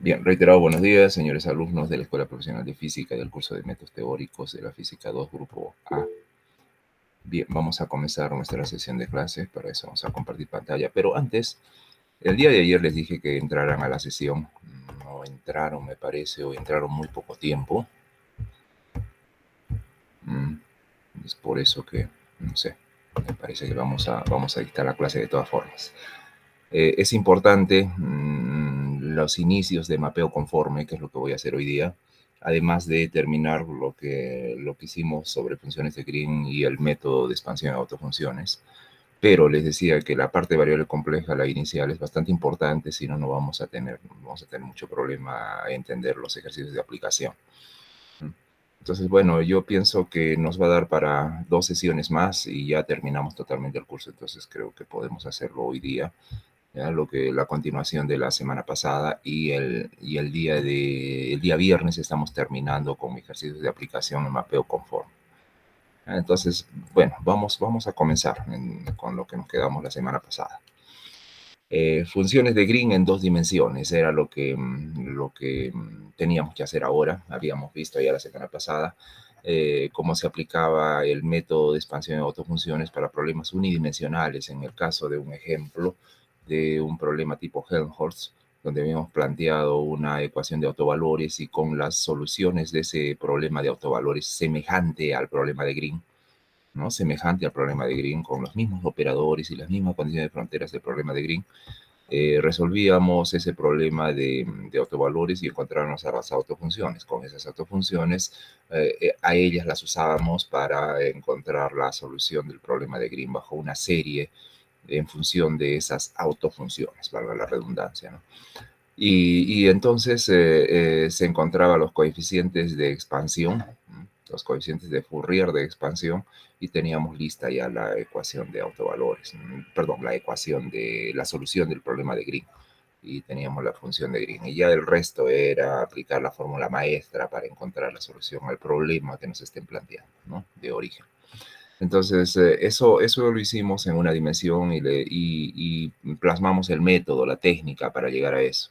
Bien, reiterado buenos días, señores alumnos de la Escuela Profesional de Física del curso de Métodos Teóricos de la Física 2, Grupo A. Bien, vamos a comenzar nuestra sesión de clases, para eso vamos a compartir pantalla. Pero antes, el día de ayer les dije que entraran a la sesión. No entraron, me parece, o entraron muy poco tiempo. Es por eso que, no sé, me parece que vamos a dictar la clase de todas formas. Es importante los inicios de mapeo conforme, que es lo que voy a hacer hoy día, además de terminar lo que hicimos sobre funciones de Green y el método de expansión de autofunciones. Pero les decía que la parte de variable compleja, la inicial, es bastante importante, si no, no vamos a tener mucho problema a entender los ejercicios de aplicación. Entonces, bueno, yo pienso que nos va a dar para 2 sesiones más y ya terminamos totalmente el curso. Entonces, creo que podemos hacerlo hoy día, ya la continuación de la semana pasada y el día viernes estamos terminando con ejercicios de aplicación en mapeo conforme. Entonces, bueno, vamos a comenzar con lo que nos quedamos la semana pasada. Funciones de Green en 2 dimensiones era lo que teníamos que hacer ahora. Habíamos visto ya la semana pasada cómo se aplicaba el método de expansión de autofunciones para problemas unidimensionales. En el caso de un ejemplo de un problema tipo Helmholtz, donde habíamos planteado una ecuación de autovalores y con las soluciones de ese problema de autovalores semejante al problema de Green, ¿no? Semejante al problema de Green, con los mismos operadores y las mismas condiciones de fronteras del problema de Green, resolvíamos ese problema de autovalores y encontrábamos a las autofunciones. Con esas autofunciones, a ellas las usábamos para encontrar la solución del problema de Green bajo una serie en función de esas autofunciones, valga la redundancia, ¿no? Y entonces se encontraban los coeficientes de expansión, los coeficientes de Fourier de expansión, y teníamos lista ya la ecuación de autovalores, perdón, la ecuación de la solución del problema de Green, y teníamos la función de Green. Y ya el resto era aplicar la fórmula maestra para encontrar la solución al problema que nos estén planteando, ¿no? De origen. Entonces, eso lo hicimos en una dimensión y plasmamos el método, la técnica para llegar a eso.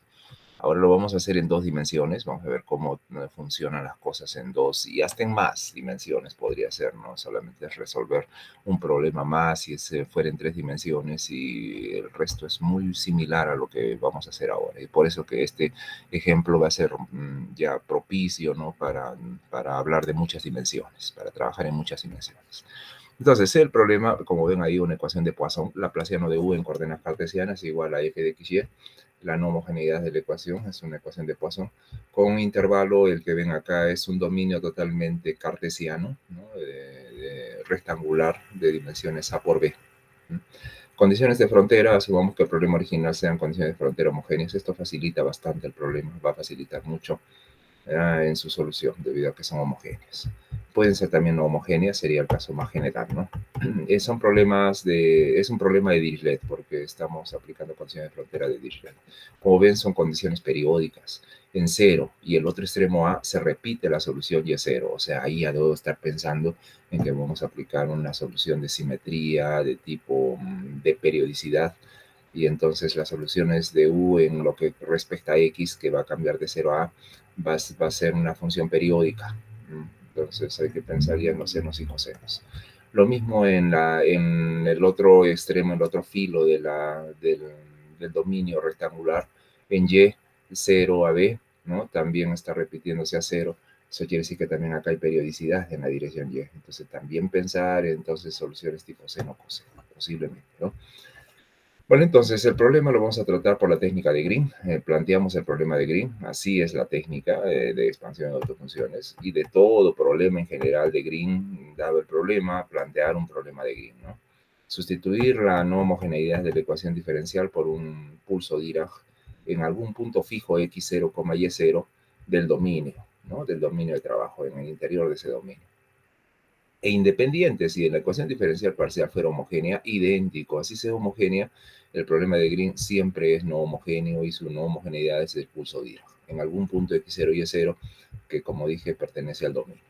Ahora lo vamos a hacer en 2 dimensiones, vamos a ver cómo funcionan las cosas en dos y hasta en más dimensiones podría ser, ¿no? Solamente es resolver un problema más si fuera en 3 dimensiones y el resto es muy similar a lo que vamos a hacer ahora. Y por eso que este ejemplo va a ser ya propicio, ¿no? Para hablar de muchas dimensiones, para trabajar en muchas dimensiones. Entonces, el problema, como ven ahí, una ecuación de Poisson, laplaciano de U en coordenadas cartesianas igual a f de x y. La no homogeneidad de la ecuación es una ecuación de Poisson con un intervalo, el que ven acá es un dominio totalmente cartesiano, ¿no? Rectangular de dimensiones A por B. Condiciones de frontera, asumamos que el problema original sean condiciones de frontera homogéneas. Esto facilita bastante el problema, va a facilitar mucho en su solución, debido a que son homogéneas. Pueden ser también no homogéneas, sería el caso más general, ¿no? Es un problema de Dirichlet, porque estamos aplicando condiciones de frontera de Dirichlet. Como ven, son condiciones periódicas en cero, y el otro extremo A se repite la solución y es cero. O sea, ahí ya debo estar pensando en que vamos a aplicar una solución de simetría, de tipo de periodicidad, y entonces las soluciones de U en lo que respecta a X, que va a cambiar de 0 a A, va a ser una función periódica. Entonces hay que pensar ya en los senos y cosenos. Lo mismo en el otro extremo, en el otro filo del dominio rectangular, en Y, 0 a B, ¿no? También está repitiéndose a 0. Eso quiere decir que también acá hay periodicidad en la dirección Y. Entonces también pensar entonces soluciones tipo seno coseno, posiblemente, ¿no? Bueno, entonces el problema lo vamos a tratar por la técnica de Green. Planteamos el problema de Green. Así es la técnica de expansión de autofunciones. Y de todo problema en general de Green, dado el problema, plantear un problema de Green, ¿no? Sustituir la no homogeneidad de la ecuación diferencial por un pulso Dirac en algún punto fijo x0, y0 del dominio, ¿no? Del dominio de trabajo, en el interior de ese dominio. E independiente, si la ecuación diferencial parcial fuera homogénea, idéntico, así sea homogénea, el problema de Green siempre es no homogéneo y su no homogeneidad es el pulso Dirac, en algún punto x0 y y0, que como dije pertenece al dominio.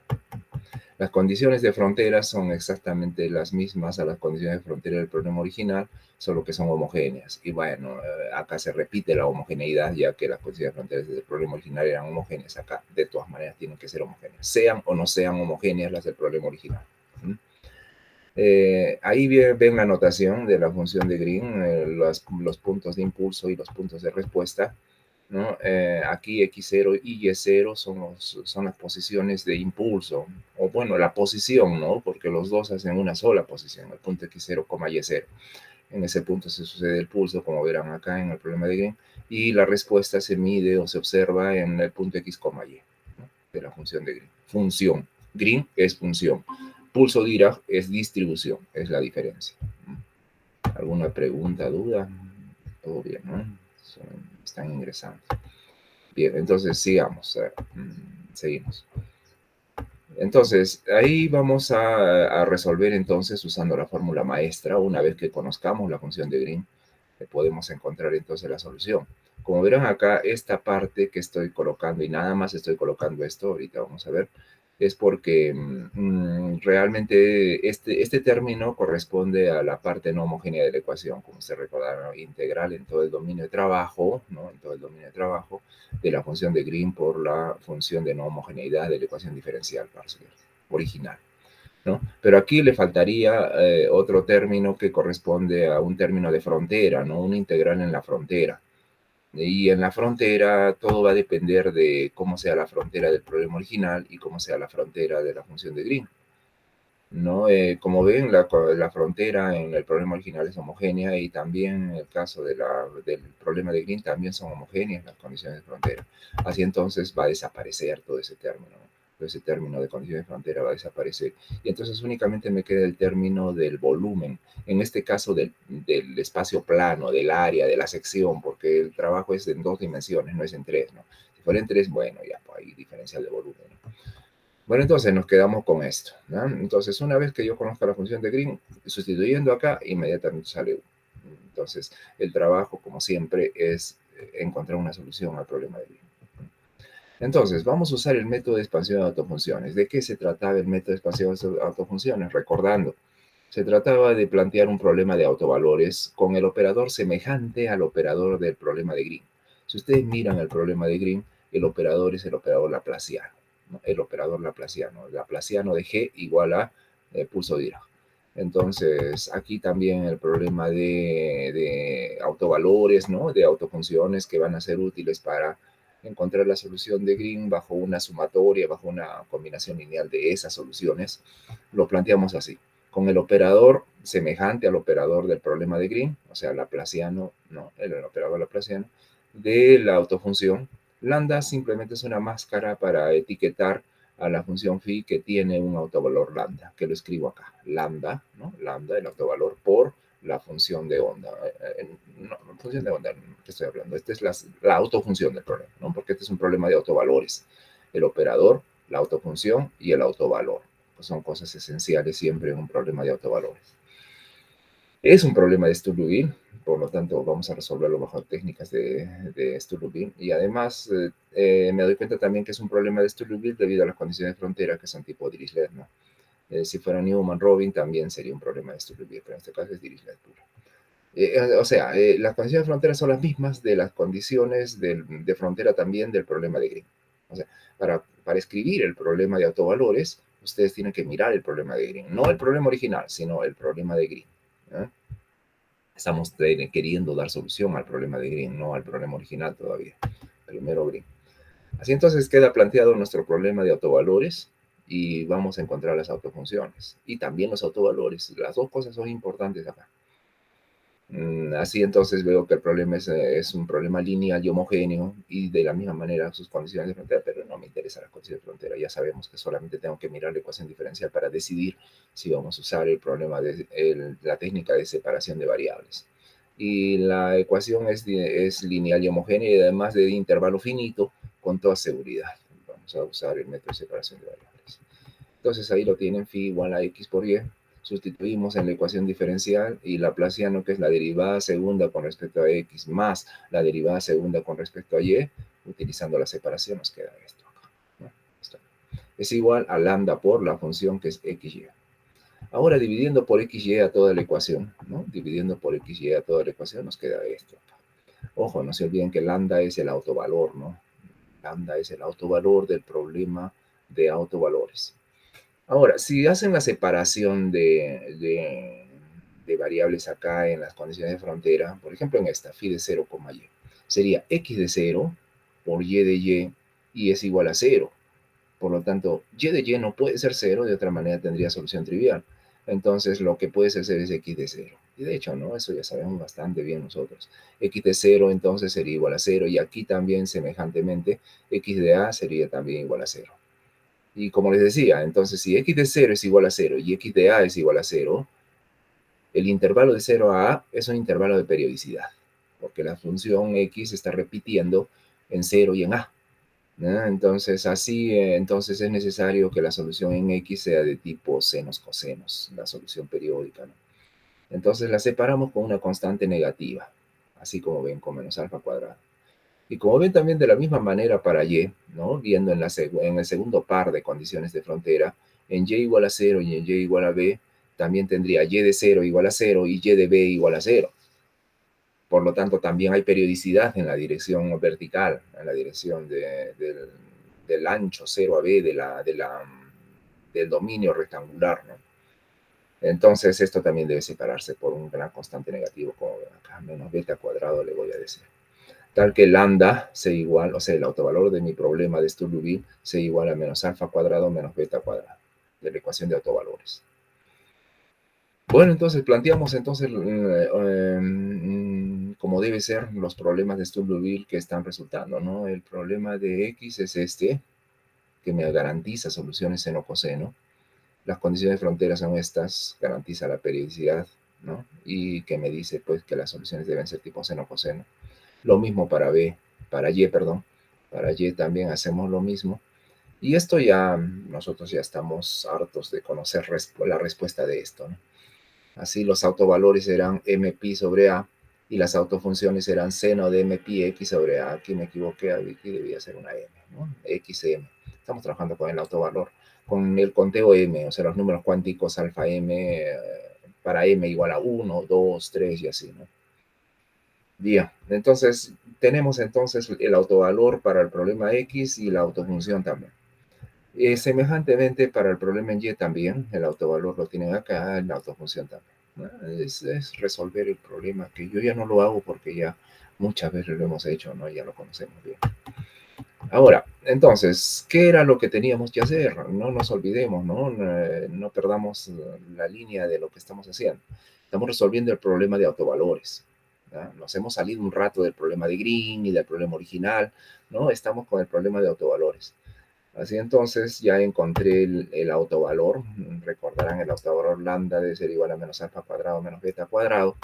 Las condiciones de frontera son exactamente las mismas a las condiciones de frontera del problema original, solo que son homogéneas. Y bueno, acá se repite la homogeneidad, ya que las condiciones de frontera del problema original eran homogéneas. Acá, de todas maneras, tienen que ser homogéneas, sean o no sean homogéneas las del problema original. Ahí ven la notación de la función de Green, los puntos de impulso y los puntos de respuesta, ¿no? Aquí X0 y Y0 son las posiciones de impulso, o bueno, la posición, ¿no? Porque los dos hacen una sola posición, el punto X0, Y0. En ese punto se sucede el pulso, como verán acá en el problema de Green, y la respuesta se mide o se observa en el punto X, Y, ¿no? De la función de Green. Función. Green es función. Pulso Dirac es distribución, es la diferencia. ¿Alguna pregunta, duda? Todo bien, ¿no? Están ingresando. Bien, entonces sigamos. Seguimos. Entonces, ahí vamos a resolver entonces usando la fórmula maestra. Una vez que conozcamos la función de Green, podemos encontrar entonces la solución. Como verán acá, esta parte que estoy colocando, y nada más estoy colocando esto, ahorita vamos a ver, es porque realmente este término corresponde a la parte no homogénea de la ecuación, como se recordará, integral en todo el dominio de trabajo, ¿no? En todo el dominio de trabajo de la función de Green por la función de no homogeneidad de la ecuación diferencial parcial original, ¿no? Pero aquí le faltaría otro término que corresponde a un término de frontera, ¿no? Un integral en la frontera. Y en la frontera todo va a depender de cómo sea la frontera del problema original y cómo sea la frontera de la función de Green, ¿no? Como ven, la frontera en el problema original es homogénea y también en el caso del problema de Green también son homogéneas las condiciones de frontera. Así entonces va a desaparecer todo ese término, ¿no? Todo ese término de condiciones de frontera va a desaparecer. Y entonces únicamente me queda el término del volumen, en este caso del espacio plano, del área, de la sección, porque el trabajo es en 2 dimensiones, no es en 3, ¿no? Si fuera en 3, bueno, ya pues hay diferencial de volumen, ¿no? Bueno, entonces nos quedamos con esto, ¿no? Entonces, una vez que yo conozca la función de Green, sustituyendo acá, inmediatamente sale 1. Entonces, el trabajo, como siempre, es encontrar una solución al problema de Green. Entonces, vamos a usar el método de expansión de autofunciones. ¿De qué se trataba el método de expansión de autofunciones? Recordando, se trataba de plantear un problema de autovalores con el operador semejante al operador del problema de Green. Si ustedes miran el problema de Green, el operador es el operador laplaciano, ¿no? El operador laplaciano de G igual a pulso Dirac. Entonces, aquí también el problema de autovalores, ¿no? De autofunciones que van a ser útiles para encontrar la solución de Green bajo una sumatoria, bajo una combinación lineal de esas soluciones, lo planteamos así, con el operador semejante al operador del problema de Green, o sea, laplaciano, no, el operador laplaciano, de la autofunción. Lambda simplemente es una máscara para etiquetar a la función phi que tiene un autovalor lambda, que lo escribo acá, lambda, ¿no? Lambda, el autovalor por la función de onda. No, función de onda, ¿qué estoy hablando? Esta es la autofunción del problema, ¿no? Porque este es un problema de autovalores. El operador, la autofunción y el autovalor. Pues son cosas esenciales siempre en un problema de autovalores. Es un problema de Sturlubin, por lo tanto vamos a resolverlo bajo técnicas de Sturlubin. Y además me doy cuenta también que es un problema de Sturlubin debido a las condiciones de frontera que son tipo Dirichlet, ¿no? Si fuera Newman-Robin también sería un problema de Sturlubin, pero en este caso es Dirichlet puro. O sea, las condiciones de frontera son las mismas de las condiciones de frontera también del problema de Green. O sea, para escribir el problema de autovalores, ustedes tienen que mirar el problema de Green. No el problema original, sino el problema de Green. ¿Eh? Estamos queriendo dar solución al problema de Green, no al problema original todavía. Primero Green. Así entonces queda planteado nuestro problema de autovalores y vamos a encontrar las autofunciones. Y también los autovalores. Las dos cosas son importantes acá. Así entonces veo que el problema es un problema lineal y homogéneo y de la misma manera sus condiciones de frontera, pero no me interesan las condiciones de frontera. Ya sabemos que solamente tengo que mirar la ecuación diferencial para decidir si vamos a usar el problema de la técnica de separación de variables. Y la ecuación es lineal y homogénea y además de intervalo finito con toda seguridad. Vamos a usar el método de separación de variables. Entonces ahí lo tienen, phi igual a x por y. Sustituimos en la ecuación diferencial y laplaciano, que es la derivada segunda con respecto a x más la derivada segunda con respecto a y, utilizando la separación nos queda esto acá, ¿no? Esto. es igual a lambda por la función que es xy. Ahora, dividiendo por xy a toda la ecuación, ¿no? Dividiendo por xy a toda la ecuación nos queda esto. Ojo, no se olviden que lambda es el autovalor, ¿no? Lambda es el autovalor del problema de autovalores. Ahora, si hacen la separación de variables acá en las condiciones de frontera, por ejemplo en esta, phi de 0, y, sería x de 0 por y de y es igual a 0. Por lo tanto, y de y no puede ser 0, de otra manera tendría solución trivial. Entonces, lo que puede ser es x de 0. Y de hecho, ¿no? Eso ya sabemos bastante bien nosotros. X de 0 entonces sería igual a 0. Y aquí también, semejantemente, x de a sería también igual a 0. Y como les decía, entonces si x de 0 es igual a 0 y x de a es igual a 0, el intervalo de 0 a a es un intervalo de periodicidad, porque la función x está repitiendo en 0 y en a. ¿No? Entonces, así, entonces es necesario que la solución en x sea de tipo senos-cosenos, la solución periódica, ¿no? Entonces la separamos con una constante negativa, así como ven, con menos alfa cuadrado. Y como ven también de la misma manera para y, ¿no? Viendo en el segundo par de condiciones de frontera, en y igual a 0 y en y igual a b, también tendría y de 0 igual a 0 y y de b igual a 0. Por lo tanto, también hay periodicidad en la dirección vertical, en la dirección del ancho 0 a b del dominio rectangular, ¿no? Entonces, esto también debe separarse por un gran constante negativo, como ven acá, menos beta cuadrado le voy a decir. Tal que lambda sea igual, o sea, el autovalor de mi problema de Sturlubin sea igual a menos alfa cuadrado menos beta cuadrado, de la ecuación de autovalores. Bueno, entonces planteamos entonces como debe ser los problemas de Sturlubin que están resultando, ¿no? El problema de X es este, que me garantiza soluciones seno-coseno. Las condiciones de frontera son estas, garantiza la periodicidad, ¿no? Y que me dice, pues, que las soluciones deben ser tipo seno-coseno. Lo mismo para B, para Y, perdón. Para Y también hacemos lo mismo. Y esto ya, nosotros ya estamos hartos de conocer la respuesta de esto, ¿no? Así los autovalores serán mpi sobre a y las autofunciones serán seno de mpi x sobre a. Aquí me equivoqué, aquí debía ser una m, ¿no? xm. Estamos trabajando con el autovalor, con el conteo m, o sea, los números cuánticos alfa m para m igual a 1, 2, 3 y así, ¿no? Bien, entonces tenemos entonces el autovalor para el problema x y la autofunción también. Semejantemente para el problema en y también, el autovalor lo tienen acá, la autofunción también, ¿no? Es resolver el problema, que yo ya no lo hago porque ya muchas veces lo hemos hecho, ¿no? Ya lo conocemos bien. Ahora, entonces, ¿qué era lo que teníamos que hacer? No nos olvidemos, ¿no? No perdamos la línea de lo que estamos haciendo. Estamos resolviendo el problema de autovalores. ¿Ya? Nos hemos salido un rato del problema de Green y del problema original, ¿no? Estamos con el problema de autovalores. Así entonces ya encontré el autovalor. Recordarán el autovalor lambda debe ser igual a menos alfa cuadrado menos beta cuadrado.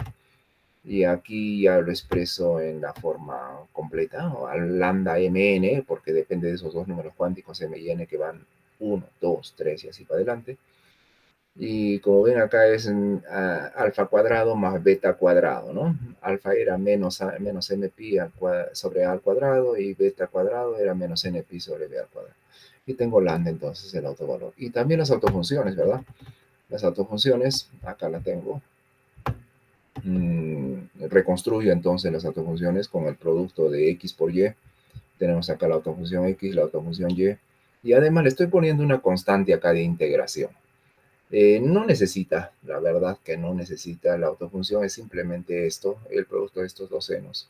Y aquí ya lo expreso en la forma completa, o al lambda mn, porque depende de esos dos números cuánticos m y n que van 1, 2, 3 y así para adelante. Y como ven acá es alfa cuadrado más beta cuadrado, ¿no? Alfa era menos mpi sobre a al cuadrado y beta cuadrado era menos npi sobre b al cuadrado. Y tengo lambda entonces el autovalor. Y también las autofunciones, ¿verdad? Las autofunciones, acá la tengo. Reconstruyo entonces las autofunciones con el producto de x por y. Tenemos acá la autofunción x, la autofunción y. Y además le estoy poniendo una constante acá de integración. No necesita, la verdad que no necesita la autofunción, es simplemente esto, el producto de estos dos senos.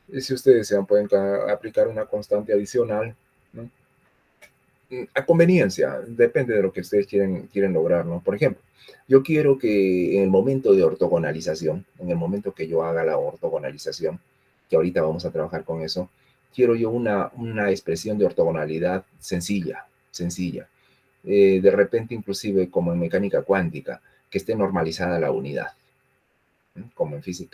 Y si ustedes desean, pueden aplicar una constante adicional, ¿no? A conveniencia, depende de lo que ustedes quieren lograr, ¿no? Por ejemplo, yo quiero que en el momento de ortogonalización, en el momento que yo haga la ortogonalización, que ahorita vamos a trabajar con eso, quiero yo una expresión de ortogonalidad sencilla. De repente inclusive como en mecánica cuántica, que esté normalizada la unidad, ¿no? Como ustedes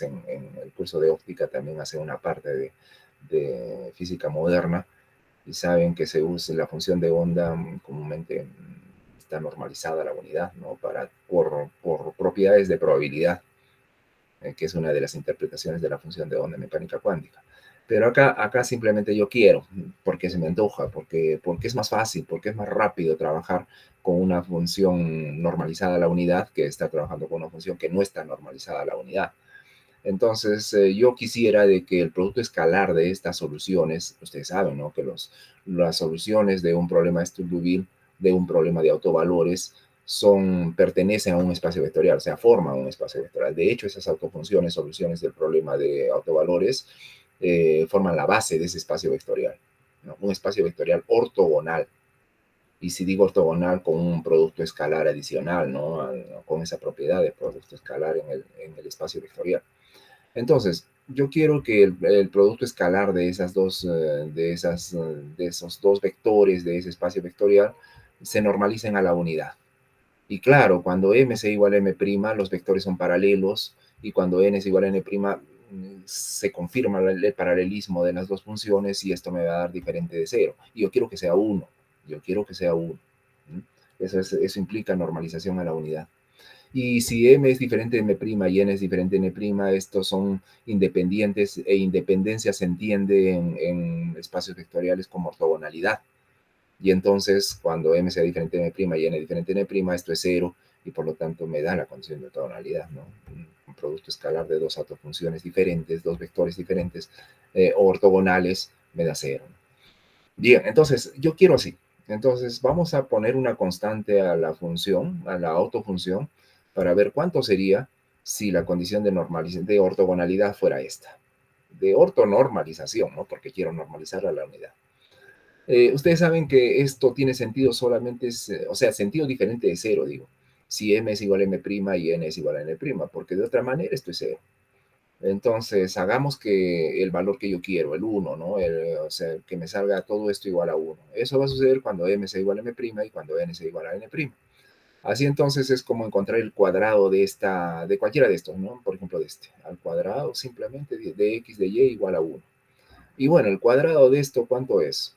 en el curso de óptica también hacen una parte de física moderna y saben que se usa la función de onda comúnmente está normalizada la unidad, ¿no? Por propiedades de probabilidad, que es una de las interpretaciones de la función de onda en mecánica cuántica. Pero acá simplemente yo quiero, porque se me antoja, porque es más fácil, porque es más rápido trabajar con una función normalizada a la unidad que estar trabajando con una función que no está normalizada a la unidad. Entonces, yo quisiera de que el producto escalar de estas soluciones, ustedes saben, ¿no? Que las soluciones de un problema de Stulbuville, de un problema de autovalores, pertenecen a un espacio vectorial, o sea, forman un espacio vectorial. De hecho, esas autofunciones, soluciones del problema de autovalores, forman la base de ese espacio vectorial, ¿no? Un espacio vectorial ortogonal. Y si digo ortogonal con un producto escalar adicional, ¿no? Con esa propiedad de producto escalar en el espacio vectorial. Entonces, yo quiero que el producto escalar de de esos dos vectores de ese espacio vectorial se normalicen a la unidad. Y claro, cuando m sea igual a m', los vectores son paralelos, y cuando n es igual a n', se confirma el paralelismo de las dos funciones, y esto me va a dar diferente de cero. Y yo quiero que sea 1. Yo quiero que sea 1. Eso implica normalización a la unidad. Y si m es diferente de m' y n es diferente de n', estos son independientes, e independencia se entiende en espacios vectoriales como ortogonalidad. Y entonces, cuando m sea diferente de m' y n diferente de n', esto es 0, y por lo tanto me da la condición de ortogonalidad, ¿no? Un producto escalar de dos autofunciones diferentes, dos vectores diferentes, ortogonales, me da 0. Bien, entonces, yo quiero así. Entonces, vamos a poner una constante a la función, a la autofunción, para ver cuánto sería si la condición de ortogonalidad fuera esta. De ortonormalización, ¿no? Porque quiero normalizar a la unidad. Ustedes saben que esto tiene sentido solamente, o sea, sentido diferente de 0, digo. Si m es igual a m' y n es igual a n', porque de otra manera esto es 0. Entonces, hagamos que el valor que yo quiero, el 1, ¿no? O sea, que me salga todo esto igual a 1. Eso va a suceder cuando m sea igual a m' y cuando n sea igual a n'. Así entonces es como encontrar el cuadrado de cualquiera de estos, ¿no? Por ejemplo, de este. Al cuadrado simplemente de x de y igual a 1. Y bueno, el cuadrado de esto, ¿cuánto es?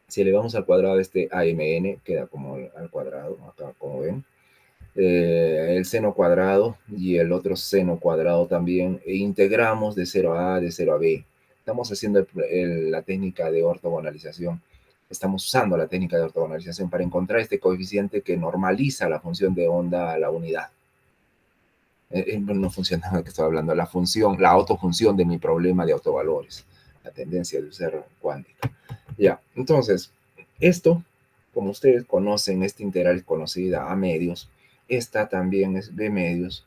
Si elevamos al cuadrado de este amn, queda como al cuadrado, acá como ven. El seno cuadrado y el otro seno cuadrado también, e integramos de 0 a A, de 0 a B. Estamos haciendo la técnica de ortogonalización. Estamos usando la técnica de ortogonalización para encontrar este coeficiente que normaliza la función de onda a la unidad. No funciona lo que estoy hablando, la autofunción de mi problema de autovalores, la tendencia de usar cuántica. Ya, entonces, esto, como ustedes conocen, esta integral es conocida a medios, esta también es b medios,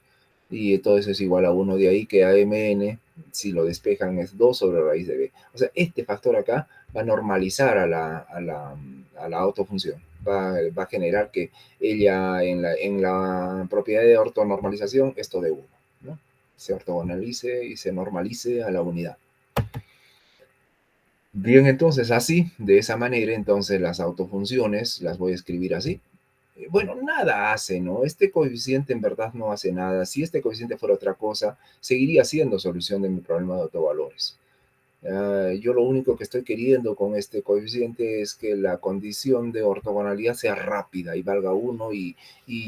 y todo eso es igual a 1, de ahí que AMN, si lo despejan, es 2 sobre raíz de b. O sea, este factor acá va a normalizar a la autofunción, va a generar que ella en la propiedad de ortonormalización, esto de 1, ¿no? Se ortogonalice y se normalice a la unidad. Bien, entonces así, de esa manera, entonces las autofunciones las voy a escribir así. Bueno, nada hace, ¿no? Este coeficiente en verdad no hace nada. Si este coeficiente fuera otra cosa, seguiría siendo solución de mi problema de autovalores. Yo lo único que estoy queriendo con este coeficiente es que la condición de ortogonalidad sea rápida y valga 1, y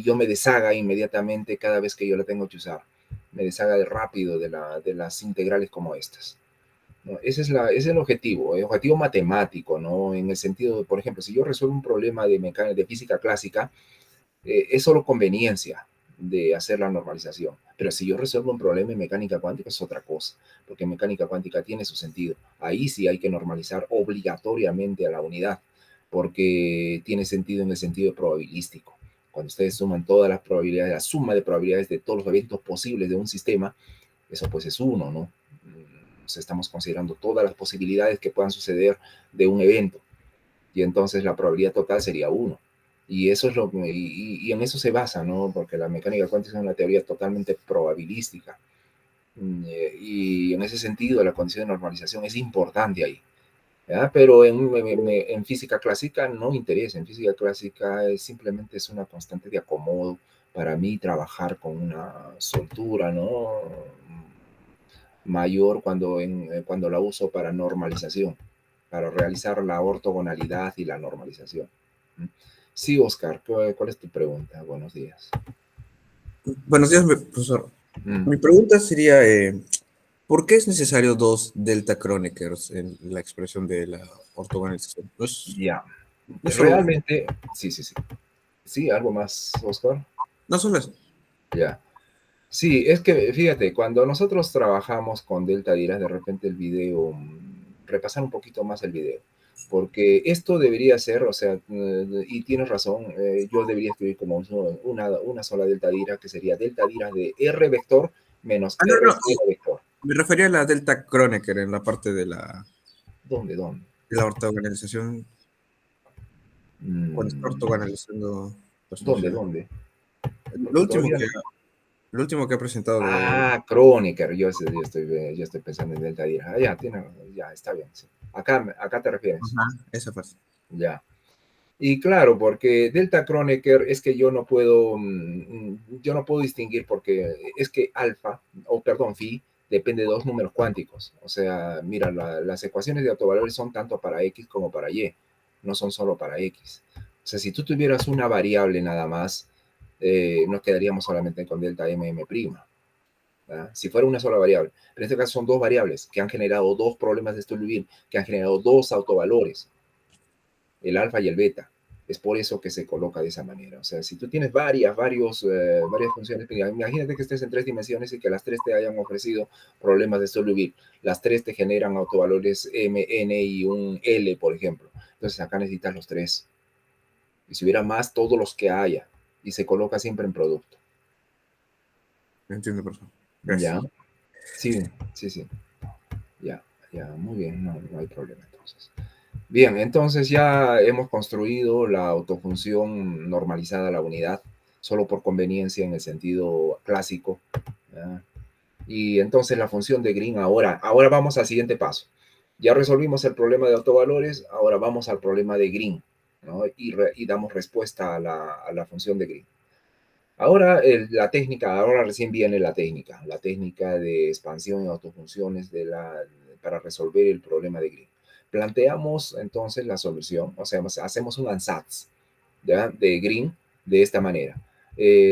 yo me deshaga inmediatamente cada vez que yo la tengo que usar. Me deshaga de rápido de las integrales como estas, ¿no? Ese es el objetivo matemático, ¿no? En el sentido de, por ejemplo, si yo resuelvo un problema de física clásica, es solo conveniencia de hacer la normalización. Pero si yo resuelvo un problema en mecánica cuántica es otra cosa, porque mecánica cuántica tiene su sentido. Ahí sí hay que normalizar obligatoriamente a la unidad, porque tiene sentido en el sentido probabilístico. Cuando ustedes suman todas las probabilidades, la suma de probabilidades de todos los eventos posibles de un sistema, eso pues es 1, ¿no? O sea, estamos considerando todas las posibilidades que puedan suceder de un evento, y entonces la probabilidad total sería 1. Y eso es y en eso se basa, ¿no? Porque la mecánica cuántica es una teoría totalmente probabilística. Y en ese sentido, la condición de normalización es importante ahí. ¿Ya? Pero en física clásica no interesa. En física clásica simplemente es una constante de acomodo para mí trabajar con una soltura, ¿no? Mayor cuando la uso para normalización, para realizar la ortogonalidad y la normalización. Sí, Oscar, ¿cuál es tu pregunta? Buenos días. Buenos días, profesor. Mm, Mi pregunta sería, ¿Por qué es necesario dos delta Kroneckers en la expresión de la ortogonalización? Ya, No es solo, realmente, sí, sí, sí. Sí, algo más, Oscar. no solo eso. Ya. Sí, es que fíjate, cuando nosotros trabajamos con Delta Dirac, de repente el video, repasar un poquito más el video, porque esto debería ser, o sea, y tienes razón, yo debería escribir como una sola Delta Dirac, que sería Delta Dirac de R vector menos Ah, no, R no, cero vector. me refería a la delta Kronecker en la parte ¿Dónde, dónde? de la ortogonalización, cuando está Mm, ortogonalizando personas ¿Dónde, reales. dónde? Lo Porque último todavía que, no. lo último que he presentado de... Ah, Kronecker, yo estoy pensando en Delta Dirac. Ah, ya, ya, está bien, sí. Acá te refieres, Ajá, esa fase. ya. Y claro, porque Delta Kronecker es que yo no puedo distinguir porque es que alfa, o perdón, phi, depende de dos números cuánticos. O sea, mira, las ecuaciones de autovalores son tanto para X como para Y, no son solo para X. O sea, si tú tuvieras una variable nada más, nos quedaríamos solamente con delta MM', ¿verdad? Si fuera una sola variable. Pero en este caso son dos variables que han generado dos problemas de Stolz-Levin, que han generado dos autovalores, el alfa y el beta. Es por eso que se coloca de esa manera. O sea, si tú tienes varias funciones, imagínate que estés en tres dimensiones y que las tres te hayan ofrecido problemas de Stolz-Levin. Las tres te generan autovalores M, N y un L, por ejemplo. Entonces acá necesitas los tres. Y si hubiera más, todos los que haya. Y se coloca siempre en producto. Entiendo, profesor. ¿Ya? Gracias. Sí, sí, sí. Ya, ya, muy bien, no hay problema entonces. Bien, entonces ya hemos construido la autofunción normalizada a la unidad, solo por conveniencia en el sentido clásico. ¿Ya? Y entonces la función de Green ahora vamos al siguiente paso. Ya resolvimos el problema de autovalores, ahora vamos al problema de Green, ¿no? Y damos respuesta a la función de Green. Ahora ahora recién viene la técnica de expansión y autofunciones para resolver el problema de Green. Planteamos entonces la solución, o sea, hacemos un ansatz, ¿ya? De Green de esta manera.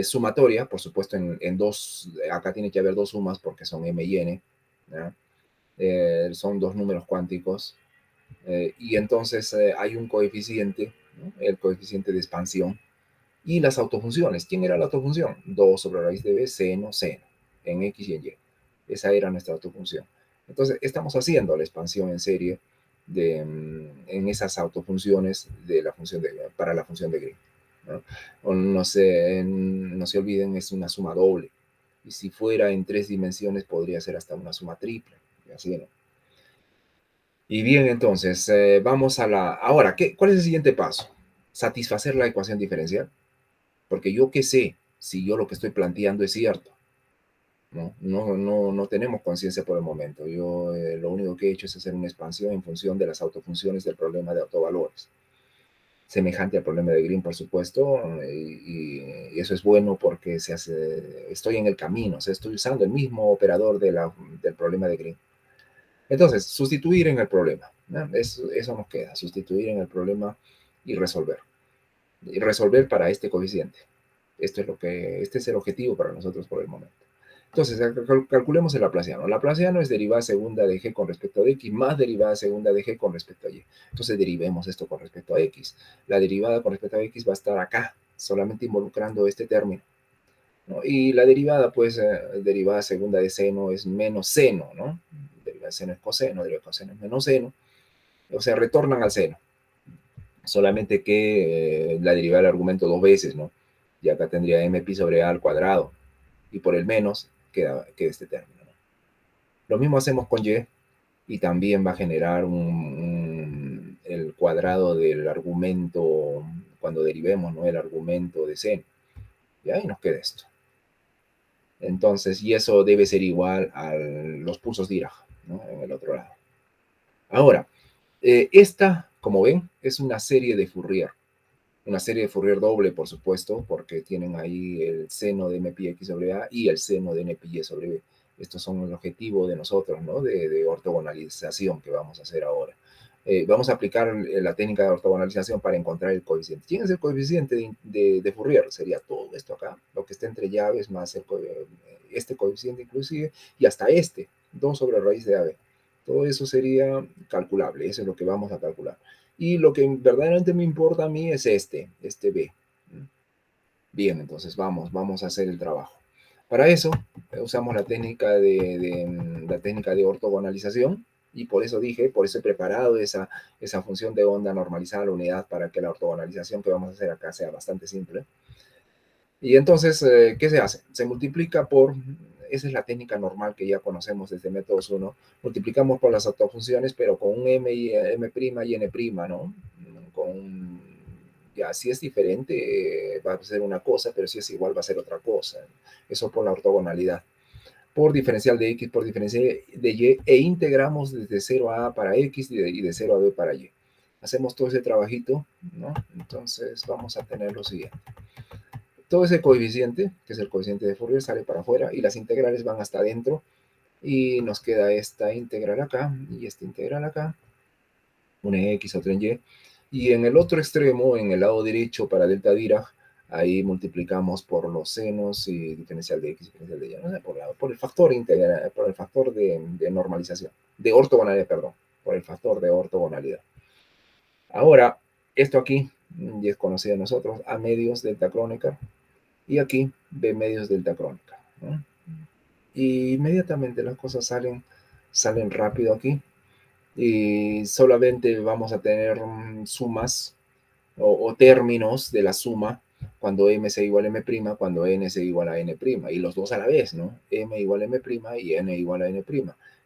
Sumatoria, por supuesto, en dos, acá tiene que haber dos sumas porque son M y N, ¿ya? Son dos números cuánticos, y entonces hay un coeficiente, ¿no? El coeficiente de expansión, y las autofunciones. ¿Quién era la autofunción? 2 sobre raíz de b, seno, en x y en y. Esa era nuestra autofunción. Entonces, estamos haciendo la expansión en serie en esas autofunciones para la función de Green, ¿no? No se olviden, es una suma doble. Y si fuera en tres dimensiones, podría ser hasta una suma triple. Y así, ¿no? Y bien, entonces, vamos a la... Ahora, ¿cuál es el siguiente paso? Satisfacer la ecuación diferencial. Porque yo qué sé si yo lo que estoy planteando es cierto. No tenemos conciencia por el momento. Yo lo único que he hecho es hacer una expansión en función de las autofunciones del problema de autovalores. Semejante al problema de Green, por supuesto, y eso es bueno porque estoy en el camino, o sea, estoy usando el mismo operador del problema de Green. Entonces, sustituir en el problema, ¿no? Eso nos queda, sustituir en el problema y resolver. Y resolver para este coeficiente. Este es el objetivo para nosotros por el momento. Entonces, calculemos el laplaciano. Laplaciano es derivada segunda de g con respecto a x más derivada segunda de g con respecto a y. Entonces, derivemos esto con respecto a x. La derivada con respecto a x va a estar acá, solamente involucrando este término, ¿no? Y la derivada, pues, derivada segunda de seno es menos seno, ¿no? Derivada de seno es coseno, derivada de coseno es menos seno. O sea, retornan al seno. Solamente que la derivada del argumento dos veces, ¿no? Y acá tendría mpi sobre a al cuadrado. Y por el menos queda este término, ¿no? Lo mismo hacemos con y también va a generar el cuadrado del argumento cuando derivemos, ¿no? El argumento de seno. Y ahí nos queda esto. Entonces, y eso debe ser igual a los pulsos Dirac, ¿no? En el otro lado. Ahora, esta, como ven, es una serie de Fourier. Una serie de Fourier doble, por supuesto, porque tienen ahí el seno de MPX sobre A y el seno de NPY sobre B. Estos son el objetivo de nosotros, ¿no? De ortogonalización que vamos a hacer ahora. Vamos a aplicar la técnica de ortogonalización para encontrar el coeficiente. ¿Quién es el coeficiente de Fourier? Sería todo esto acá, lo que está entre llaves más este coeficiente inclusive, y hasta este. 2 sobre raíz de AB. Todo eso sería calculable, eso es lo que vamos a calcular. Y lo que verdaderamente me importa a mí es este B. Bien, entonces vamos a hacer el trabajo. Para eso usamos la técnica de ortogonalización, y por eso dije, por eso he preparado esa función de onda normalizada a la unidad para que la ortogonalización que vamos a hacer acá sea bastante simple. Y entonces, ¿qué se hace? Se multiplica por, esa es la técnica normal que ya conocemos desde métodos 1, multiplicamos por las autofunciones, pero con un m, y, m' y n', ¿no? Con, ya, si es diferente, va a ser una cosa, pero si es igual, va a ser otra cosa. Eso por la ortogonalidad. Por diferencial de x, por diferencial de y, e integramos desde 0 a a para x y de 0 a b para y. Hacemos todo ese trabajito, ¿no? Entonces vamos a tener lo siguiente. Todo ese coeficiente, que es el coeficiente de Fourier, sale para afuera y las integrales van hasta adentro y nos queda esta integral acá y esta integral acá, una en X, otra en Y. Y en el otro extremo, en el lado derecho para delta Dirac, ahí multiplicamos por los senos y diferencial de X, diferencial de Y, ¿no? por el factor integral, por el factor de normalización, de ortogonalidad, perdón, por el factor de ortogonalidad. Ahora, esto aquí ya es conocido de nosotros, A medios delta Kronecker, y aquí B medios delta Kronecker, ¿no? Y inmediatamente las cosas salen rápido aquí, y solamente vamos a tener sumas o términos de la suma cuando m sea igual a m', cuando n sea igual a n', y los dos a la vez, ¿no? M igual a m' y n igual a n'.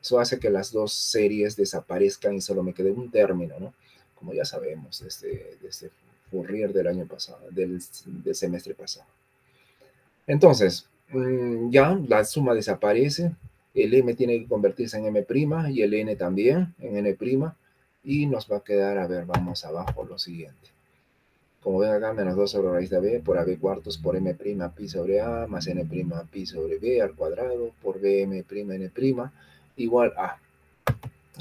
Eso hace que las dos series desaparezcan y solo me quede un término, ¿no? Como ya sabemos desde Fourier del año pasado, del semestre pasado. Entonces, ya la suma desaparece, el m tiene que convertirse en m' y el n también en n', y nos va a quedar, a ver, vamos abajo lo siguiente. Como ven acá, menos 2 sobre raíz de b por ab cuartos por m' pi sobre a más n' pi sobre b al cuadrado por bm' n' igual a.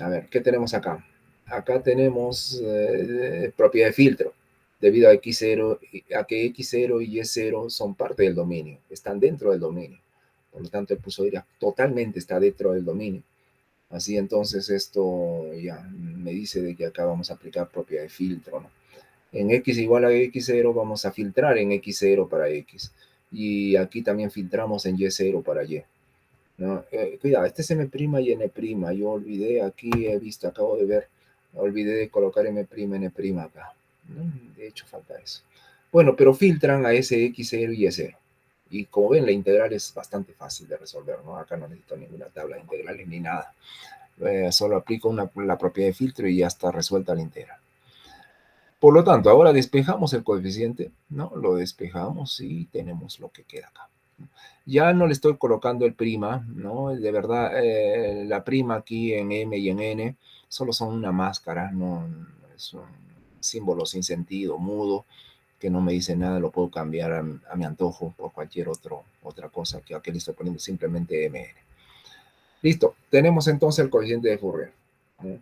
A ver, ¿qué tenemos acá? Acá tenemos propiedad de filtro, debido a, x0, a que x0 y y0 son parte del dominio, están dentro del dominio. Por lo tanto, el pulso Dirac totalmente está dentro del dominio. Así entonces esto ya me dice de que acá vamos a aplicar propiedad de filtro, ¿no? En x igual a x0 vamos a filtrar en x0 para x. Y aquí también filtramos en y0 para y. ¿No? Cuidado, este es M' y N'. Yo olvidé, aquí he visto, acabo de ver, olvidé de colocar M', N' acá. ¿No? De hecho, falta eso. Bueno, pero filtran a ese X0 y Y0. Y como ven, la integral es bastante fácil de resolver, ¿no? Acá no necesito ninguna tabla de integrales ni nada. Solo aplico la propiedad de filtro y ya está resuelta la integral. Por lo tanto, ahora despejamos el coeficiente, ¿no? Lo despejamos y tenemos lo que queda acá. Ya no le estoy colocando el prima, ¿no? De verdad, la prima aquí en M y en N solo son una máscara, no es un símbolo sin sentido, mudo, que no me dice nada, lo puedo cambiar a mi antojo por cualquier otra cosa que aquí le estoy poniendo simplemente MN. Listo, tenemos entonces el coeficiente de Fourier, ¿no?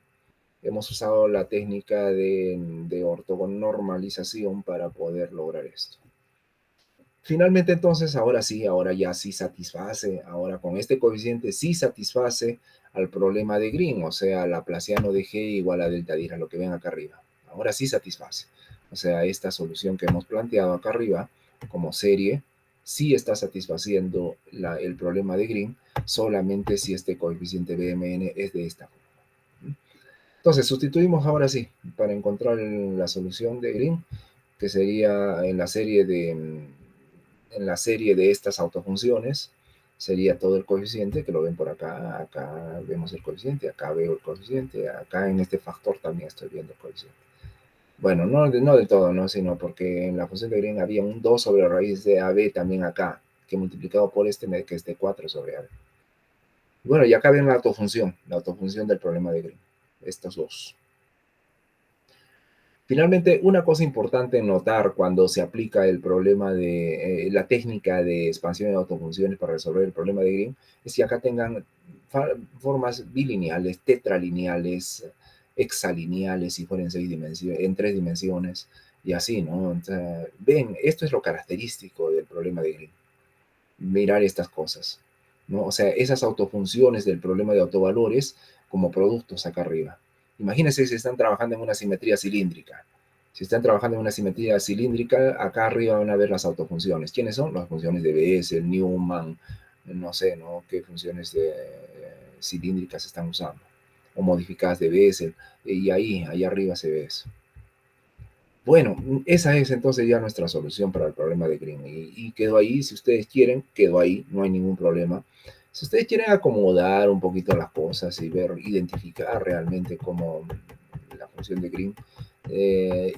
Hemos usado la técnica de ortogonormalización para poder lograr esto. Finalmente, entonces, ahora ya sí satisface, ahora con este coeficiente sí satisface al problema de Green, o sea, laplaciano de G igual a delta Dirac, lo que ven acá arriba. Ahora sí satisface. O sea, esta solución que hemos planteado acá arriba como serie sí está satisfaciendo el problema de Green, solamente si este coeficiente BMN es de esta forma. Entonces, sustituimos ahora sí para encontrar la solución de Green, que sería en la serie de estas autofunciones, sería todo el coeficiente, que lo ven por acá, acá vemos el coeficiente, acá veo el coeficiente, acá en este factor también estoy viendo el coeficiente. Bueno, no del todo, ¿no? Sino porque en la función de Green había un 2 sobre raíz de AB también acá, que multiplicado por que es de 4 sobre AB. Bueno, y acá ven la autofunción del problema de Green, estos dos. Finalmente, una cosa importante notar cuando se aplica el problema de la técnica de expansión de autofunciones para resolver el problema de Green es que acá tengan formas bilineales, tetralineales, hexalineales, si fueran en 3 dimensiones, y así, ¿no? O ven, esto es lo característico del problema de Green, mirar estas cosas. ¿no? O sea, esas autofunciones del problema de autovalores como productos acá arriba. Imagínense si están trabajando en una simetría cilíndrica. Si están trabajando en una simetría cilíndrica, acá arriba van a ver las autofunciones. ¿Quiénes son? Las funciones de Bessel, Newman, no sé, ¿no? ¿Qué funciones cilíndricas están usando? O modificadas de Bessel. Y ahí arriba se ve eso. Bueno, esa es entonces ya nuestra solución para el problema de Green. Y quedó ahí, si ustedes quieren, quedó ahí, no hay ningún problema. Si ustedes quieren acomodar un poquito las cosas y ver, identificar realmente cómo la función de Green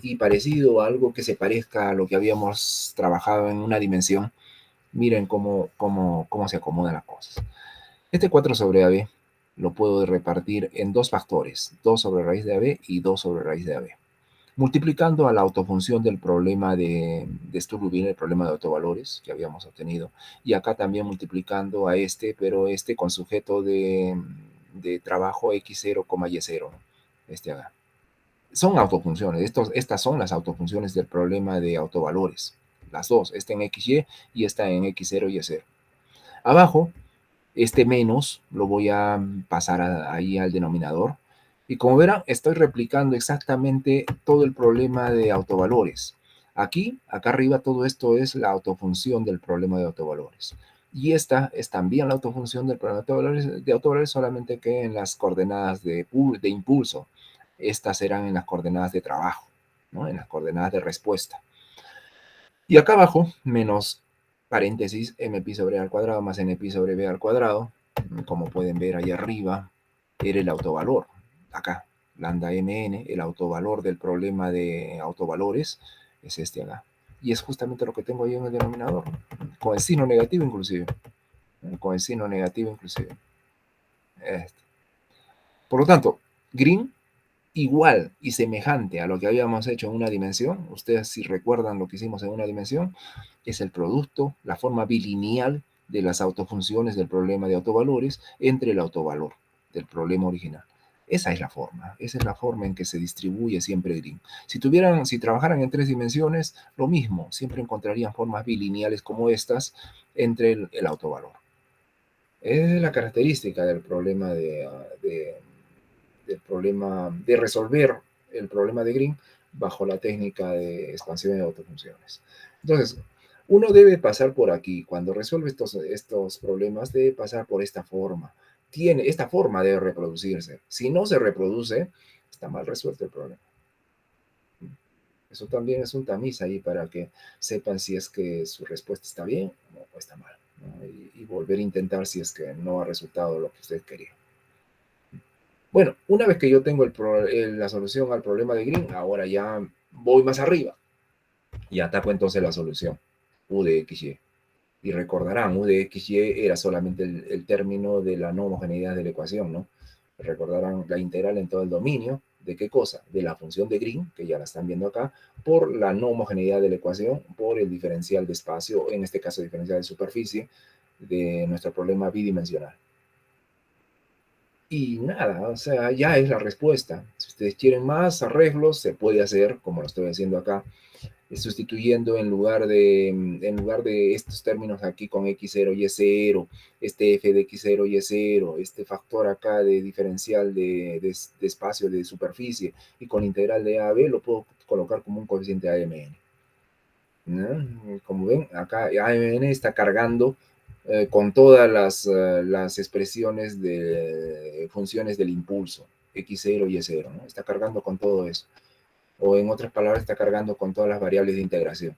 y parecido a algo que se parezca a lo que habíamos trabajado en una dimensión, miren cómo se acomodan las cosas. Este 4 sobre AB lo puedo repartir en dos factores, 2 sobre raíz de AB y 2 sobre raíz de AB multiplicando a la autofunción del problema de Sturlubin, el problema de autovalores que habíamos obtenido, y acá también multiplicando a este, pero este con sujeto de trabajo x0, y0, ¿no? Este acá. Son autofunciones, estas son las autofunciones del problema de autovalores, las dos, esta en xy y esta en x0 y y0. Abajo este menos lo voy a pasar ahí al denominador. Y como verán, estoy replicando exactamente todo el problema de autovalores. Aquí, acá arriba, todo esto es la autofunción del problema de autovalores. Y esta es también la autofunción del problema de autovalores solamente que en las coordenadas de impulso. Estas serán en las coordenadas de trabajo, ¿no? En las coordenadas de respuesta. Y acá abajo, menos paréntesis, m pi sobre a al cuadrado más n pi sobre b al cuadrado, como pueden ver ahí arriba, era el autovalor. Acá, lambda mn, el autovalor del problema de autovalores, es este acá. Y es justamente lo que tengo ahí en el denominador, con el signo negativo inclusive. Con el signo negativo inclusive. Este. Por lo tanto, Green igual y semejante a lo que habíamos hecho en una dimensión, ustedes si recuerdan lo que hicimos en una dimensión, es el producto, la forma bilineal de las autofunciones del problema de autovalores entre el autovalor del problema original. Esa es la forma en que se distribuye siempre Green. Si trabajaran en tres dimensiones, lo mismo, siempre encontrarían formas bilineales como estas entre el autovalor. Es la característica del problema del problema de resolver el problema de Green bajo la técnica de expansión de autofunciones. Entonces, uno debe pasar por aquí. Cuando resuelve estos problemas, debe pasar por esta forma. Esta forma debe reproducirse. Si no se reproduce, está mal resuelto el problema. Eso también es un tamiz ahí para que sepan si es que su respuesta está bien o está mal, ¿no? Y volver a intentar si es que no ha resultado lo que usted quería. Bueno, una vez que yo tengo la solución al problema de Green, ahora ya voy más arriba y ataco entonces la solución, U de XY. Y recordarán, U de XY era solamente el término de la no homogeneidad de la ecuación, ¿no? Recordarán la integral en todo el dominio, ¿de qué cosa? De la función de Green, que ya la están viendo acá, por la no homogeneidad de la ecuación, por el diferencial de espacio, en este caso diferencial de superficie, de nuestro problema bidimensional. Y nada, o sea, ya es la respuesta. Si ustedes quieren más arreglos, se puede hacer, como lo estoy haciendo acá, sustituyendo en lugar de estos términos aquí con x0 y y0, este f de x0 y y0, este factor acá de diferencial de espacio de superficie y con integral de a a b lo puedo colocar como un coeficiente AMN. ¿No? Como ven, acá AMN está cargando con todas las expresiones de funciones del impulso, x0 y y0, ¿no? Está cargando con todo eso. O en otras palabras, está cargando con todas las variables de integración.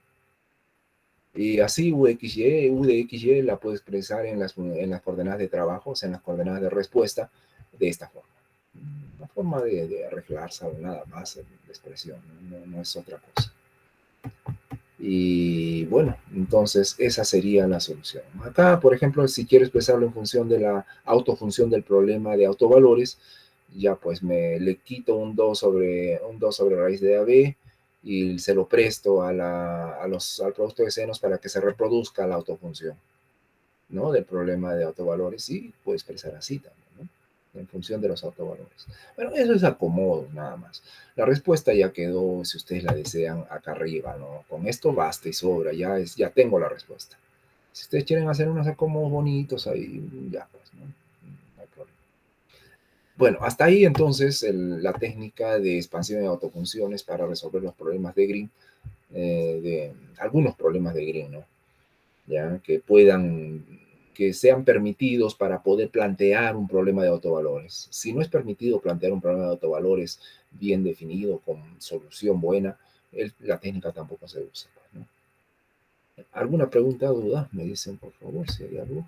Y así U de XY la puedo expresar en las coordenadas de trabajo, o sea, en las coordenadas de respuesta, de esta forma. Una forma de arreglarse nada más la expresión, no es otra cosa. Y bueno, entonces esa sería la solución. Acá, por ejemplo, si quiero expresarlo en función de la autofunción del problema de autovalores, ya pues le quito un 2 sobre raíz de AB y se lo presto al producto de senos para que se reproduzca la autofunción, ¿no? Del problema de autovalores y puedo expresar así también, ¿no? En función de los autovalores. Bueno, eso es acomodo, nada más. La respuesta ya quedó, si ustedes la desean, acá arriba, ¿no? Con esto basta y sobra, ya tengo la respuesta. Si ustedes quieren hacer unos acomos bonitos ahí, ya, pues, ¿no? No hay problema. Bueno, hasta ahí entonces la técnica de expansión de autofunciones para resolver los problemas de Green, de algunos problemas de Green, ¿no? Ya, que sean permitidos para poder plantear un problema de autovalores. Si no es permitido plantear un problema de autovalores bien definido, con solución buena, la técnica tampoco se usa, pues, ¿no? ¿Alguna pregunta o duda? Me dicen, por favor, si hay algo.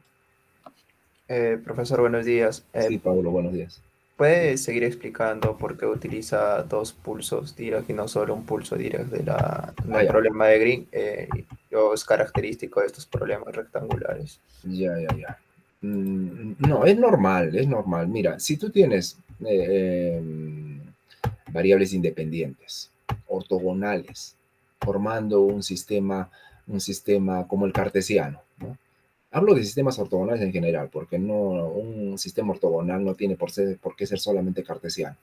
Profesor, buenos días. Sí, Pablo, buenos días. ¿Puede seguir explicando por qué utiliza dos pulsos Dirac y no solo un pulso Dirac en Ah, el ya, problema de Green? Y es característico de estos problemas rectangulares. ya. No, es normal, es normal. Mira, si tú tienes variables independientes, ortogonales, formando un sistema como el cartesiano, ¿no? Hablo de sistemas ortogonales en general, porque no, un sistema ortogonal no tiene por qué ser solamente cartesiano.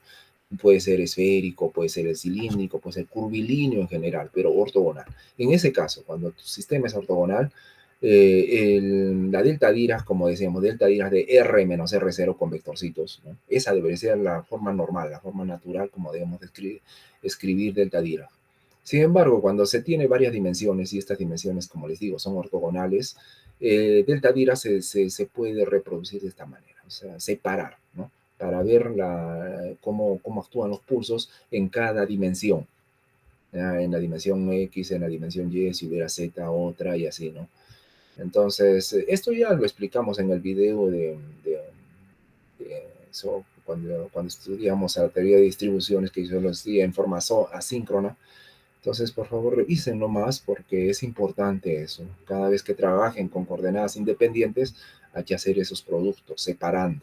Puede ser esférico, puede ser cilíndrico, puede ser curvilíneo en general, pero ortogonal. En ese caso, cuando tu sistema es ortogonal, la delta Dirac, como decíamos, delta Dirac de R menos R0 con vectorcitos, ¿no? Esa debería ser la forma normal, la forma natural como debemos escribir delta Dirac. Sin embargo, cuando se tiene varias dimensiones, y estas dimensiones, como les digo, son ortogonales, delta Dirac se puede reproducir de esta manera, o sea, separar, ¿no? Para ver cómo actúan los pulsos en cada dimensión. En la dimensión X, en la dimensión Y, si hubiera Z, otra y así, ¿no? Entonces, esto ya lo explicamos en el video de eso, cuando estudiamos la teoría de distribuciones, que yo lo estudié en forma asíncrona. Entonces, por favor, revísenlo más porque es importante eso. Cada vez que trabajen con coordenadas independientes, hay que hacer esos productos, separando.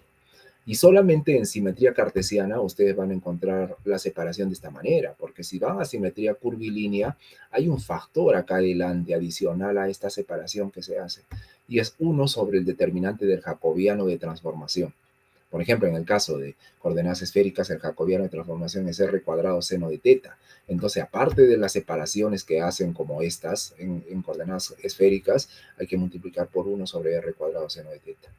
Y solamente en simetría cartesiana ustedes van a encontrar la separación de esta manera, porque si van a simetría curvilínea, hay un factor acá adelante adicional a esta separación que se hace, y es 1 sobre el determinante del jacobiano de transformación. Por ejemplo, en el caso de coordenadas esféricas, el jacobiano de transformación es r cuadrado seno de teta. Entonces, aparte de las separaciones que hacen como estas en coordenadas esféricas, hay que multiplicar por 1 sobre r cuadrado seno de teta,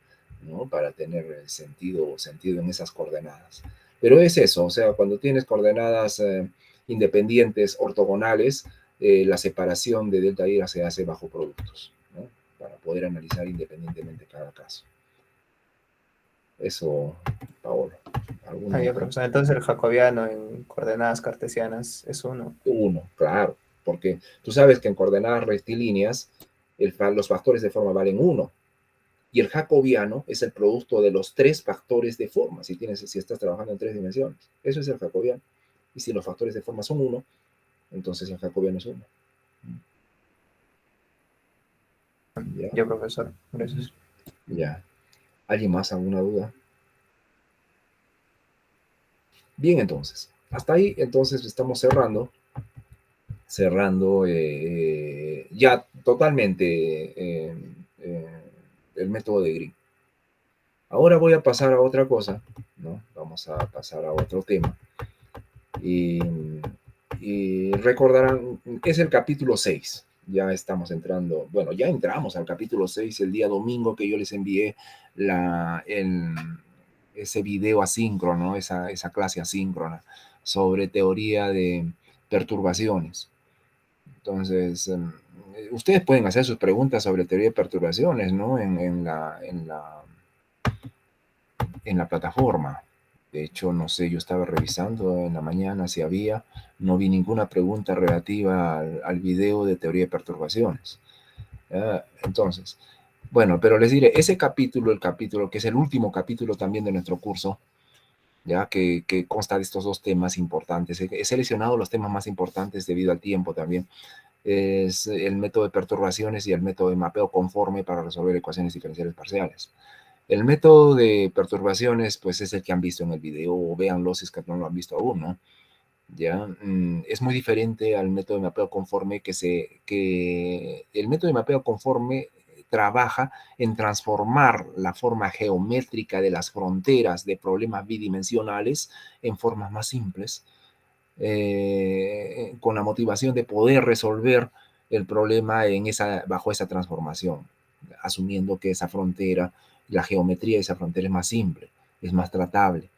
¿no? Para tener sentido en esas coordenadas. Pero es eso, o sea, cuando tienes coordenadas independientes ortogonales, la separación de delta y se hace bajo productos, ¿no? Para poder analizar independientemente cada caso. Eso, Paolo. ¿Alguna Ya, otra? profesor. Entonces el jacobiano en coordenadas cartesianas es 1. 1, claro, porque tú sabes que en coordenadas rectilíneas los factores de forma valen 1. Y el jacobiano es el producto de los 3 factores de forma, si estás trabajando en 3 dimensiones. Eso es el jacobiano. Y si los factores de forma son 1, entonces el jacobiano es 1. ¿Ya? Ya, profesor. Gracias. Ya. ¿Alguien más? ¿Alguna duda? Bien, entonces. Hasta ahí, entonces, estamos cerrando ya totalmente el método de Green. Ahora voy a pasar a otra cosa, ¿no? Vamos a pasar a otro tema. Y recordarán, es el capítulo 6. Ya estamos entrando, bueno, ya entramos al capítulo 6 el día domingo que yo les envié ese video asíncrono, esa clase asíncrona sobre teoría de perturbaciones. Entonces, ustedes pueden hacer sus preguntas sobre teoría de perturbaciones, ¿no? En la plataforma. De hecho, no sé, yo estaba revisando en la mañana si había, no vi ninguna pregunta relativa al video de teoría de perturbaciones. Entonces, bueno, pero les diré, ese capítulo, el capítulo que es el último capítulo también de nuestro curso, ya que consta de estos dos temas importantes. He seleccionado los temas más importantes debido al tiempo también. Es el método de perturbaciones y el método de mapeo conforme para resolver ecuaciones diferenciales parciales. El método de perturbaciones, pues es el que han visto en el video, o véanlo si es que no lo han visto aún, ¿no? Ya, es muy diferente al método de mapeo conforme que el método de mapeo conforme trabaja en transformar la forma geométrica de las fronteras de problemas bidimensionales en formas más simples, con la motivación de poder resolver el problema bajo esa transformación. asumiendo que esa frontera, la geometría de esa frontera es más simple, es más tratable.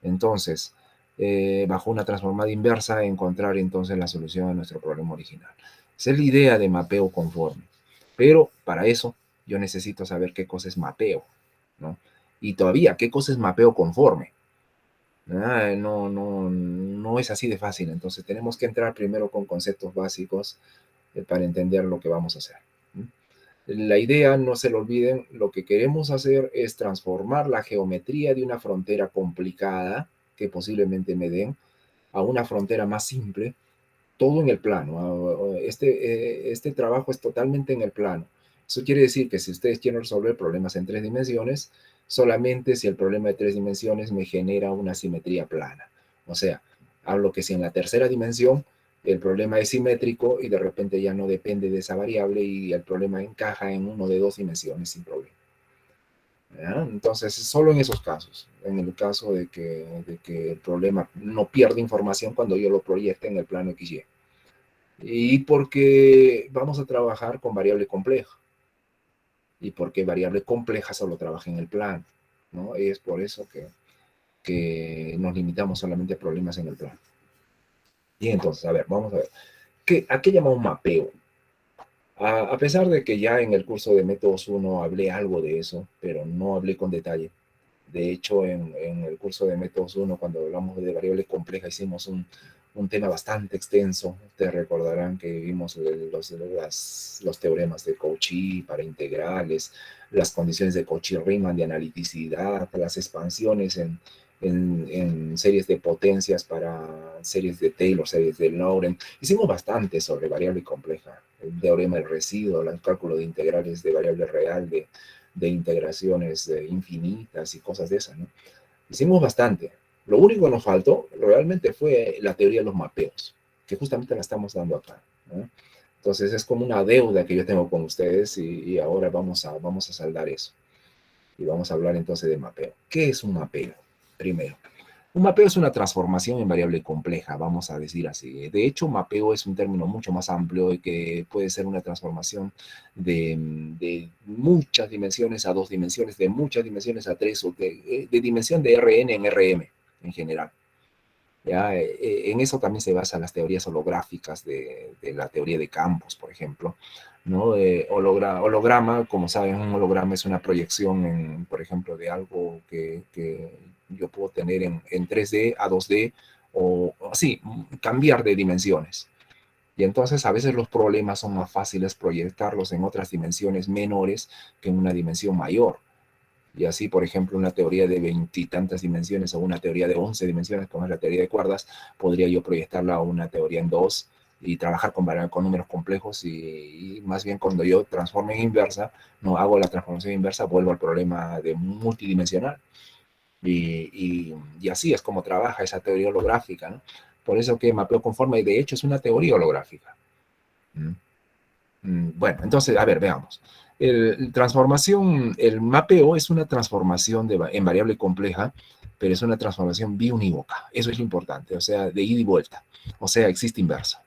Entonces, bajo una transformada inversa, encontrar entonces la solución a nuestro problema original. Esa es la idea de mapeo conforme. Pero para eso yo necesito saber qué cosa es mapeo, ¿no? Y todavía, ¿qué cosa es mapeo conforme? No es así de fácil. Entonces tenemos que entrar primero con conceptos básicos para entender lo que vamos a hacer. La idea, no se lo olviden, lo que queremos hacer es transformar la geometría de una frontera complicada que posiblemente me den a una frontera más simple, todo en el plano. Este trabajo es totalmente en el plano. Eso quiere decir que si ustedes quieren resolver problemas en 3 dimensiones, solamente si el problema de 3 dimensiones me genera una simetría plana. O sea, hablo que si en la tercera dimensión el problema es simétrico y de repente ya no depende de esa variable y el problema encaja en uno de 2 dimensiones sin problema. ¿Ya? Entonces, solo en esos casos, en el caso de que el problema no pierde información cuando yo lo proyecte en el plano XY. Y porque vamos a trabajar con variable compleja. Y porque variable compleja solo trabaja en el plano, ¿no? Es por eso que nos limitamos solamente a problemas en el plano. Y entonces, a ver, vamos a ver. ¿A qué llamamos mapeo? A pesar de que ya en el curso de métodos 1 hablé algo de eso, pero no hablé con detalle. De hecho, en el curso de métodos 1, cuando hablamos de variable compleja, hicimos un tema bastante extenso. Ustedes recordarán que vimos los teoremas de Cauchy para integrales, las condiciones de Cauchy-Riemann de analiticidad, las expansiones en series de potencias para series de Taylor, series de Lorentz. Hicimos bastante sobre variable compleja, el teorema del residuo, el cálculo de integrales de variable real, de integraciones infinitas y cosas de esas, ¿no? Hicimos bastante. Lo único que nos faltó realmente fue la teoría de los mapeos, que justamente la estamos dando acá, ¿no? Entonces es como una deuda que yo tengo con ustedes y ahora vamos a saldar eso. Y vamos a hablar entonces de mapeo. ¿Qué es un mapeo? Primero, un mapeo es una transformación en variable compleja, vamos a decir así. De hecho, mapeo es un término mucho más amplio y que puede ser una transformación de muchas dimensiones a 2 dimensiones, de muchas dimensiones a 3, o de dimensión de Rn en Rm en general. ¿Ya? En eso también se basan las teorías holográficas de la teoría de campos, por ejemplo, ¿no? Holograma, como saben, un holograma es una proyección, por ejemplo, de algo que yo puedo tener en 3D a 2D, o así, cambiar de dimensiones. Y entonces a veces los problemas son más fáciles proyectarlos en otras dimensiones menores que en una dimensión mayor. Y así, por ejemplo, una teoría de 20 y tantas dimensiones o una teoría de 11 dimensiones, como es la teoría de cuerdas, podría yo proyectarla a una teoría en 2 y trabajar con números complejos y más bien cuando yo transforme en inversa, no hago la transformación inversa, vuelvo al problema de multidimensional. Y así es como trabaja esa teoría holográfica, ¿no? Por eso que mapeo conforme, de hecho, es una teoría holográfica. ¿Mm? Bueno, entonces, a ver, veamos. El mapeo es una transformación en variable compleja, pero es una transformación biunívoca. Eso es lo importante, o sea, de ida y vuelta. O sea, existe inversa.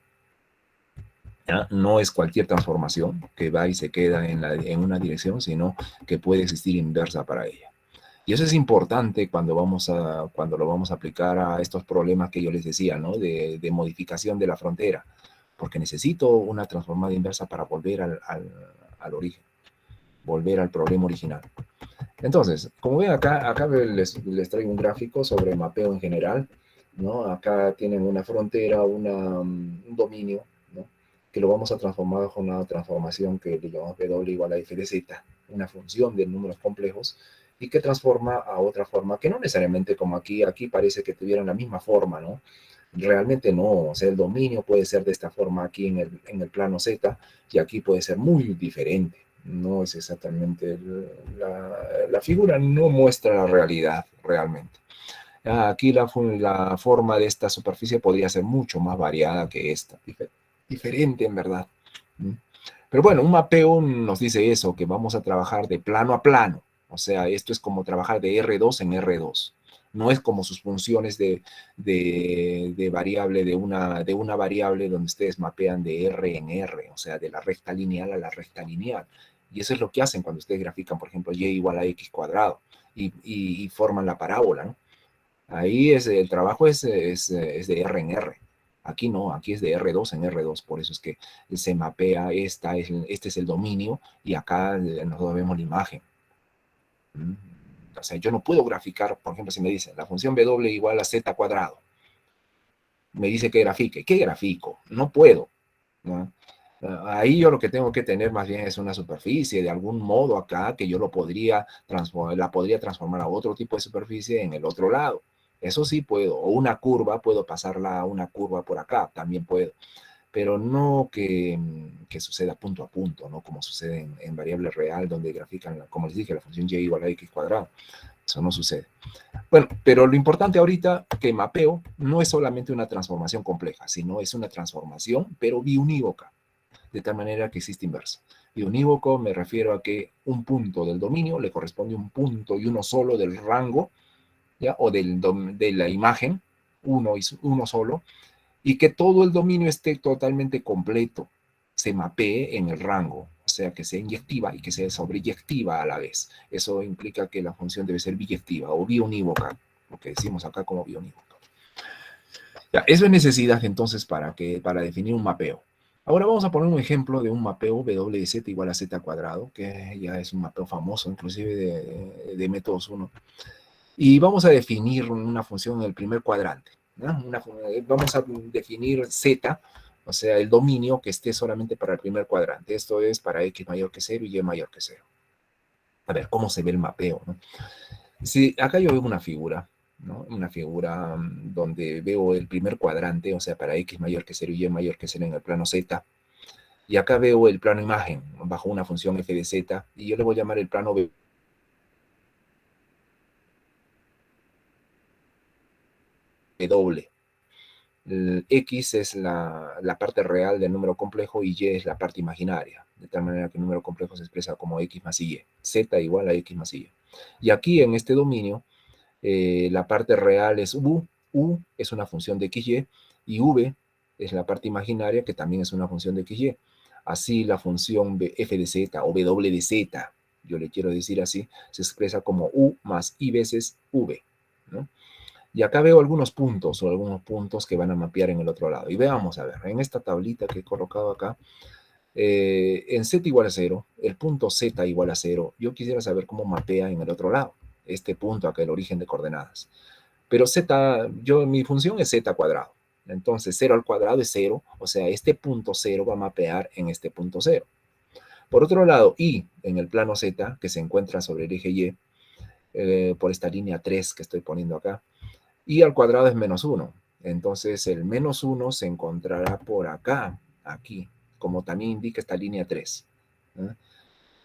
¿Ya? No es cualquier transformación que va y se queda en una dirección, sino que puede existir inversa para ella. Y eso es importante cuando lo vamos a aplicar a estos problemas que yo les decía, ¿no? De modificación de la frontera, porque necesito una transformada inversa para volver al origen, volver al problema original. Entonces, como ven acá les traigo un gráfico sobre mapeo en general, ¿no? Acá tienen una frontera, un dominio, ¿no? Que lo vamos a transformar con una transformación que le llamamos W igual a f de z, una función de números complejos, y que transforma a otra forma, que no necesariamente como aquí parece que tuvieran la misma forma, ¿no? Realmente no, o sea, el dominio puede ser de esta forma aquí en el plano Z, y aquí puede ser muy diferente. No es exactamente, la figura no muestra la realidad realmente. Aquí la forma de esta superficie podría ser mucho más variada que esta, diferente en verdad. Pero bueno, un mapeo nos dice eso, que vamos a trabajar de plano a plano. O sea, esto es como trabajar de R2 en R2. No es como sus funciones de variable, de una variable donde ustedes mapean de R en R, o sea, de la recta lineal a la recta lineal. Y eso es lo que hacen cuando ustedes grafican, por ejemplo, y igual a x cuadrado y forman la parábola, ¿no? Ahí el trabajo es de R en R. Aquí no, aquí es de R2 en R2, por eso es que se mapea, este es el dominio y acá nosotros vemos la imagen. O sea, yo no puedo graficar, por ejemplo, si me dicen la función W igual a Z cuadrado, me dice que grafique. ¿Qué grafico? No puedo, ¿no? Ahí yo lo que tengo que tener más bien es una superficie de algún modo acá que yo la podría transformar a otro tipo de superficie en el otro lado. Eso sí puedo. O una curva, puedo pasarla a una curva por acá, también puedo. Pero no que suceda punto a punto, ¿no? Como sucede en variable real, donde grafican, como les dije, la función y igual a x cuadrado. Eso no sucede. Bueno, pero lo importante ahorita que mapeo no es solamente una transformación compleja, sino es una transformación, pero biunívoca, de tal manera que existe inverso. Biunívoco me refiero a que un punto del dominio le corresponde un punto y uno solo del rango, ¿ya? O de la imagen, uno solo, y que todo el dominio esté totalmente completo, se mapee en el rango, o sea, que sea inyectiva y que sea sobreyectiva a la vez. Eso implica que la función debe ser biyectiva o biunívoca, lo que decimos acá como biunívoca. Ya, eso es necesidad entonces para definir un mapeo. Ahora vamos a poner un ejemplo de un mapeo W de Z igual a Z cuadrado, que ya es un mapeo famoso, inclusive de métodos 1. Y vamos a definir una función en el primer cuadrante, ¿no? Vamos a definir Z, o sea, el dominio que esté solamente para el primer cuadrante. Esto es para X mayor que 0 y Y mayor que 0. A ver, ¿cómo se ve el mapeo, ¿no? Si acá yo veo una figura, ¿no? Una figura donde veo el primer cuadrante, o sea, para X mayor que 0 y Y mayor que 0 en el plano Z. Y acá veo el plano imagen bajo una función f de z, y yo le voy a llamar el plano W. El X es la parte real del número complejo y Y es la parte imaginaria, de tal manera que el número complejo se expresa como X más Y, Z igual a X más Y. Y aquí en este dominio, la parte real es U es una función de XY, y V es la parte imaginaria que también es una función de XY. Así la función f de z o W de z, yo le quiero decir así, se expresa como U más I veces V, ¿no? Y acá veo algunos puntos que van a mapear en el otro lado. Y veamos, a ver, en esta tablita que he colocado acá, en z igual a 0, el punto z igual a 0, yo quisiera saber cómo mapea en el otro lado, este punto acá, el origen de coordenadas. Pero mi función es z cuadrado. Entonces 0 al cuadrado es 0, o sea, este punto 0 va a mapear en este punto 0. Por otro lado, y en el plano z, que se encuentra sobre el eje y, por esta línea 3 que estoy poniendo acá, y al cuadrado es menos 1. Entonces el menos 1 se encontrará por acá, aquí, como también indica esta línea 3. ¿eh?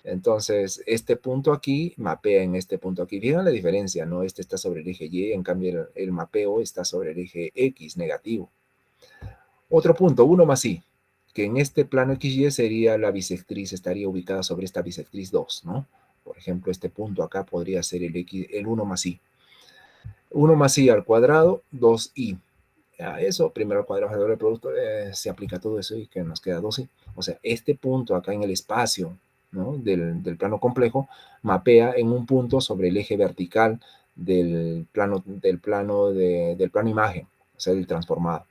Entonces, este punto aquí mapea en este punto aquí. Fíjense la diferencia, ¿no? Este está sobre el eje Y, en cambio el mapeo está sobre el eje X, negativo. Otro punto, 1 más I, que en este plano XY sería la bisectriz, estaría ubicada sobre esta bisectriz 2, ¿no? Por ejemplo, este punto acá podría ser el 1 más I. 1 más I al cuadrado, 2I. Eso, primero al cuadrado del producto, se aplica todo eso y que nos queda 2I. O sea, este punto acá en el espacio, ¿no? del plano complejo, mapea en un punto sobre el eje vertical del plano imagen, o sea, del transformado.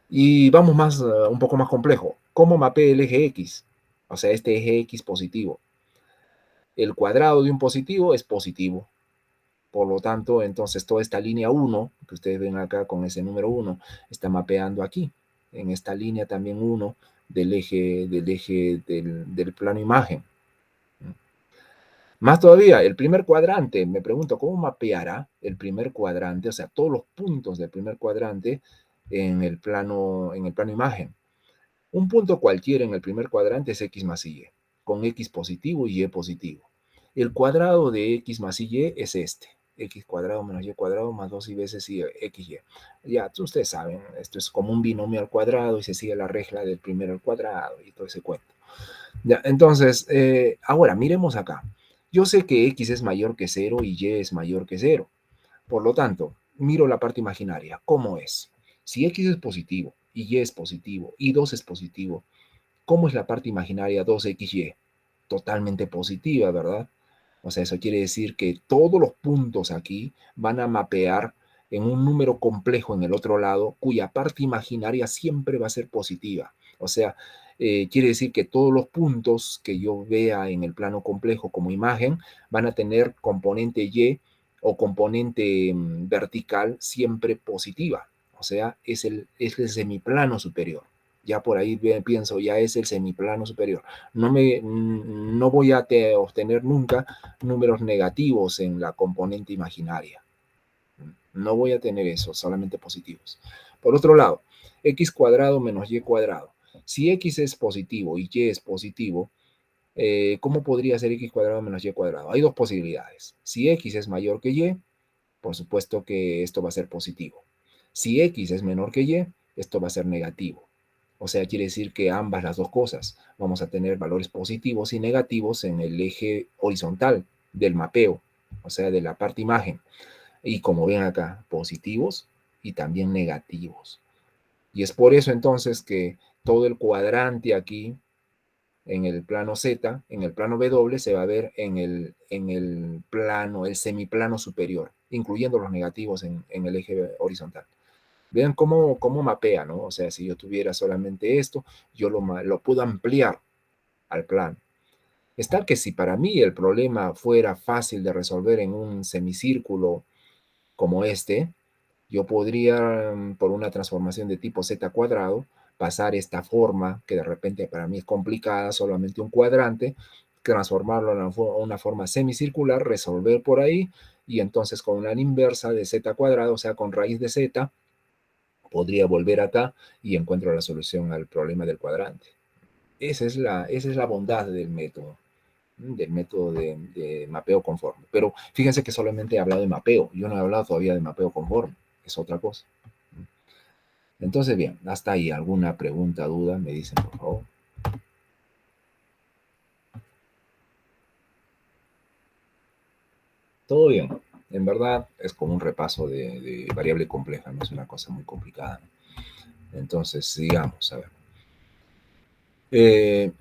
Y vamos un poco más complejo. ¿Cómo mapea el eje X? O sea, este eje X positivo. El cuadrado de un positivo es positivo. Por lo tanto, entonces toda esta línea 1, que ustedes ven acá con ese número 1, está mapeando aquí. En esta línea también 1 del eje del plano imagen. Más todavía, el primer cuadrante, me pregunto, ¿cómo mapeará el primer cuadrante? O sea, todos los puntos del primer cuadrante en el plano imagen. Un punto cualquiera en el primer cuadrante es X más Y, con X positivo y Y positivo. El cuadrado de X más Y es este. X cuadrado menos Y cuadrado más 2Y veces XY. Ya, ustedes saben, esto es como un binomio al cuadrado y se sigue la regla del primero al cuadrado y todo ese cuento. Ya, entonces, ahora miremos acá. Yo sé que X es mayor que 0 y Y es mayor que 0. Por lo tanto, miro la parte imaginaria. ¿Cómo es? Si X es positivo y Y es positivo y 2 es positivo, ¿cómo es la parte imaginaria 2XY? totalmente positiva, ¿verdad? O sea, eso quiere decir que todos los puntos aquí van a mapear en un número complejo en el otro lado, cuya parte imaginaria siempre va a ser positiva. O sea, quiere decir que todos los puntos que yo vea en el plano complejo como imagen van a tener componente Y o componente vertical siempre positiva. O sea, es el semiplano superior. Ya por ahí pienso, ya es el semiplano superior. No voy a obtener nunca números negativos en la componente imaginaria. No voy a tener eso, solamente positivos. Por otro lado, x cuadrado menos y cuadrado. Si x es positivo y y es positivo, ¿cómo podría ser x cuadrado menos y cuadrado? Hay dos posibilidades. Si x es mayor que y, por supuesto que esto va a ser positivo. Si x es menor que y, esto va a ser negativo. O sea, quiere decir que ambas las dos cosas vamos a tener valores positivos y negativos en el eje horizontal del mapeo, o sea, de la parte imagen. Y como ven acá, positivos y también negativos. Y es por eso entonces que todo el cuadrante aquí en el plano Z, en el plano W, se va a ver en el plano, el semiplano superior, incluyendo los negativos en el eje horizontal. Vean cómo mapea, ¿no? O sea, si yo tuviera solamente esto, yo lo puedo ampliar al plano. Está que si para mí el problema fuera fácil de resolver en un semicírculo como este, yo podría, por una transformación de tipo z cuadrado, pasar esta forma, que de repente para mí es complicada, solamente un cuadrante, transformarlo en una forma semicircular, resolver por ahí, y entonces con una inversa de z cuadrado, o sea, con raíz de z, podría volver acá y encuentro la solución al problema del cuadrante. Esa es la bondad del método de mapeo conforme. Pero fíjense que solamente he hablado de mapeo, yo no he hablado todavía de mapeo conforme, es otra cosa. Entonces, bien, hasta ahí. ¿Alguna pregunta, duda? Me dicen, por favor. Todo bien. En verdad es como un repaso de variable compleja, no es una cosa muy complicada, ¿no? Entonces, sigamos, a ver.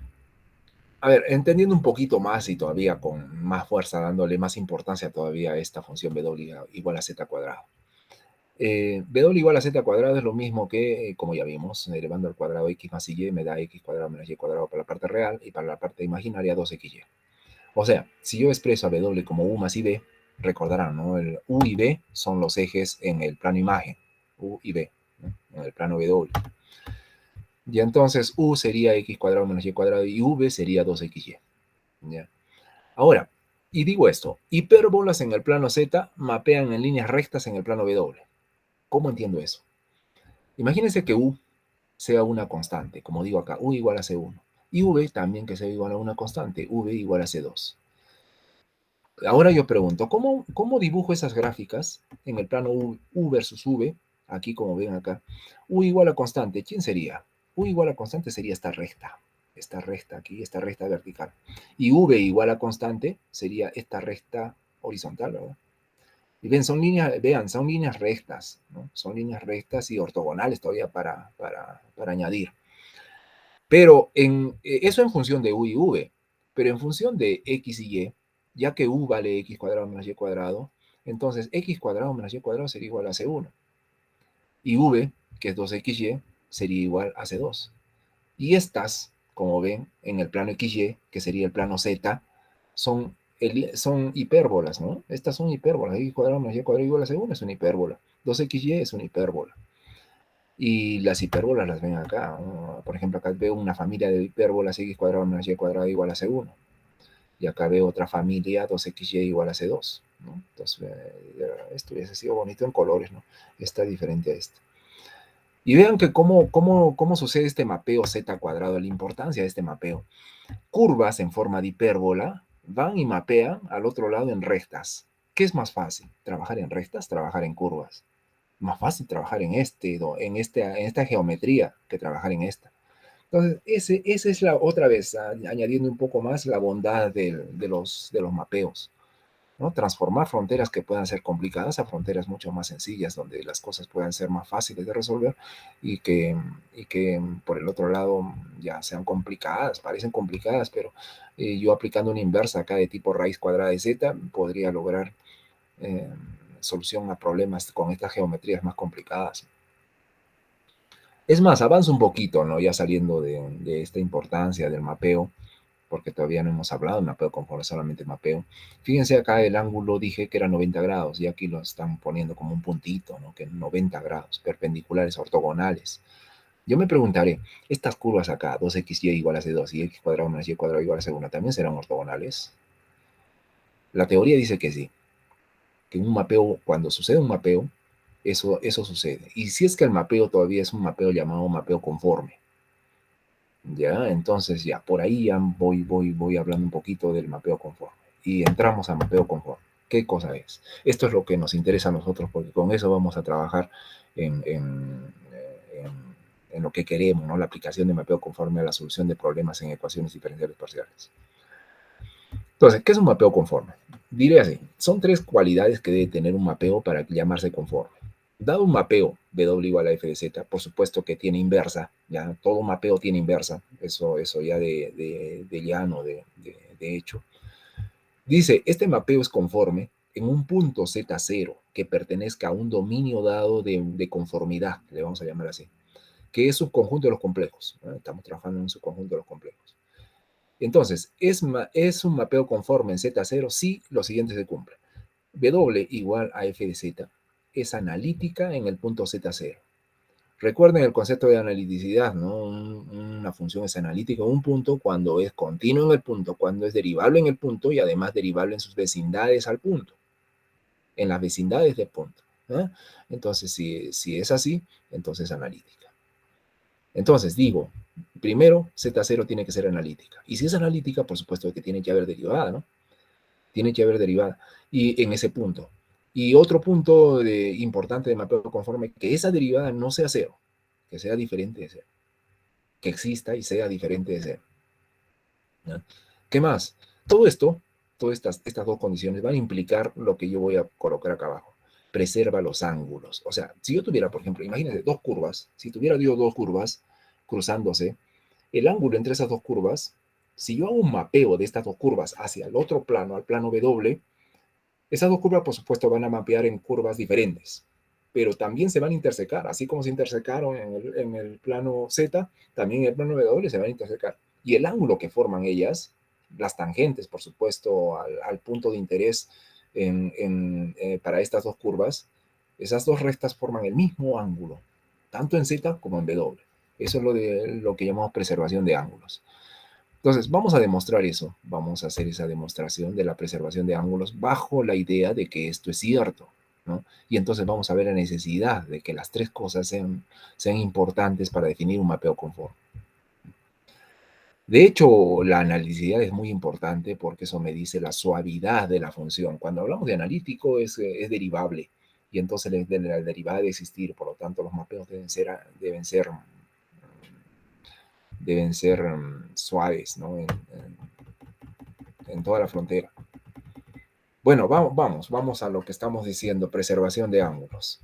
Entendiendo un poquito más y todavía con más fuerza, dándole más importancia todavía a esta función W igual a Z cuadrado. W igual a Z cuadrado es lo mismo que, como ya vimos, elevando al cuadrado X más Y me da X cuadrado menos Y cuadrado para la parte real y para la parte imaginaria 2XY. O sea, si yo expreso a W como U más IB, recordarán, ¿no? El U y B son los ejes en el plano imagen, U y B, ¿no? En el plano W. Y entonces U sería X cuadrado menos Y cuadrado y V sería 2XY. ¿Ya? Ahora, y digo esto, hipérbolas en el plano Z mapean en líneas rectas en el plano W. ¿Cómo entiendo eso? Imagínense que U sea una constante, como digo acá, U igual a C1. Y V también que sea igual a una constante, V igual a C2. Ahora yo pregunto, ¿cómo dibujo esas gráficas en el plano U versus V? Aquí como ven acá. U igual a constante, ¿quién sería? U igual a constante sería esta recta aquí, esta recta vertical. Y V igual a constante sería esta recta horizontal, ¿verdad? Y ven, son líneas rectas, ¿no? Son líneas rectas y ortogonales todavía para añadir. Pero eso en función de U y V, pero en función de X y Y, ya que U vale X cuadrado menos Y cuadrado, entonces X cuadrado menos Y cuadrado sería igual a C1. Y V, que es 2XY, sería igual a C2. Y estas, como ven, en el plano XY, que sería el plano Z, son hipérbolas, ¿no? Estas son hipérbolas. X cuadrado menos Y cuadrado igual a C1 es una hipérbola. 2XY es una hipérbola. Y las hipérbolas las ven acá, ¿no? Por ejemplo, acá veo una familia de hipérbolas X cuadrado menos Y cuadrado igual a C1. Y acá veo otra familia 2XY igual a C2, ¿no? Entonces, esto hubiese sido bonito en colores, ¿no? Está diferente a esto. Y vean que cómo sucede este mapeo Z cuadrado, la importancia de este mapeo. Curvas en forma de hipérbola van y mapean al otro lado en rectas. ¿Qué es más fácil? ¿Trabajar en rectas? ¿Trabajar en curvas? Más fácil trabajar en esta geometría que trabajar en esta. Entonces, esa es la otra vez, añadiendo un poco más la bondad de los mapeos. ¿no? Transformar fronteras que puedan ser complicadas a fronteras mucho más sencillas, donde las cosas puedan ser más fáciles de resolver y que por el otro lado ya sean complicadas, parecen complicadas, pero yo aplicando una inversa acá de tipo raíz cuadrada de z podría lograr eh, solución a problemas con estas geometrías más complicadas. Es más, avanza un poquito, ¿no? Ya saliendo de esta importancia del mapeo, porque todavía no hemos hablado de mapeo conforme solamente mapeo. Fíjense acá el ángulo, dije que era 90 grados, y aquí lo están poniendo como un puntito, ¿no? Que 90 grados, perpendiculares, ortogonales. Yo me preguntaré, estas curvas acá, 2xy igual a c2 y x cuadrado menos y cuadrado igual a c1, ¿también serán ortogonales? La teoría dice que sí, que un mapeo, cuando sucede un mapeo, eso sucede. Y si es que el mapeo todavía es un mapeo llamado mapeo conforme, ¿ya? Entonces ya, por ahí ya voy hablando un poquito del mapeo conforme. Y entramos a mapeo conforme. ¿Qué cosa es? Esto es lo que nos interesa a nosotros, porque con eso vamos a trabajar en lo que queremos, ¿no? La aplicación de mapeo conforme a la solución de problemas en ecuaciones diferenciales parciales. Entonces, ¿qué es un mapeo conforme? Diré así, son tres cualidades que debe tener un mapeo para llamarse conforme. Dado un mapeo W igual a f de z, por supuesto que tiene inversa, ya todo mapeo tiene inversa, eso ya de llano, de hecho. Dice, este mapeo es conforme en un punto Z0 que pertenezca a un dominio dado de conformidad, le vamos a llamar así, que es subconjunto de los complejos, ¿no? Estamos trabajando en un subconjunto de los complejos. Entonces, ¿es un mapeo conforme en Z0? Sí, lo siguiente se cumple. W igual a f de z es analítica en el punto Z0. Recuerden el concepto de analiticidad, ¿no? Una función es analítica en un punto cuando es continuo en el punto, cuando es derivable en el punto y además derivable en sus vecindades al punto, en las vecindades del punto, ¿eh? Entonces, si es así, entonces es analítica. Entonces, digo, primero, Z0 tiene que ser analítica. Y si es analítica, por supuesto que tiene que haber derivada, ¿no? Tiene que haber derivada. Y en ese punto. Y otro punto importante de mapeo conforme, que esa derivada no sea cero, que sea diferente de cero, que exista y sea diferente de cero. ¿Ya? ¿Qué más? Todo esto, todas estas dos condiciones van a implicar lo que yo voy a colocar acá abajo. Preserva los ángulos. O sea, si yo tuviera, por ejemplo, imagínense dos curvas, si tuviera yo dos curvas cruzándose, el ángulo entre esas dos curvas, si yo hago un mapeo de estas dos curvas hacia el otro plano, al plano W, esas dos curvas, por supuesto, van a mapear en curvas diferentes, pero también se van a intersecar, así como se intersecaron en el plano Z, también en el plano W se van a intersecar. Y el ángulo que forman ellas, las tangentes, por supuesto, al punto de interés para estas dos curvas, esas dos rectas forman el mismo ángulo, tanto en Z como en W. Eso es lo que llamamos preservación de ángulos. Entonces, vamos a demostrar eso, vamos a hacer esa demostración de la preservación de ángulos bajo la idea de que esto es cierto, ¿no? Y entonces vamos a ver la necesidad de que las tres cosas sean importantes para definir un mapeo conforme. De hecho, la analiticidad es muy importante porque eso me dice la suavidad de la función. Cuando hablamos de analítico es derivable y entonces la derivada de existir, por lo tanto los mapeos deben ser suaves, ¿no? En toda la frontera. Bueno, vamos a lo que estamos diciendo, preservación de ángulos.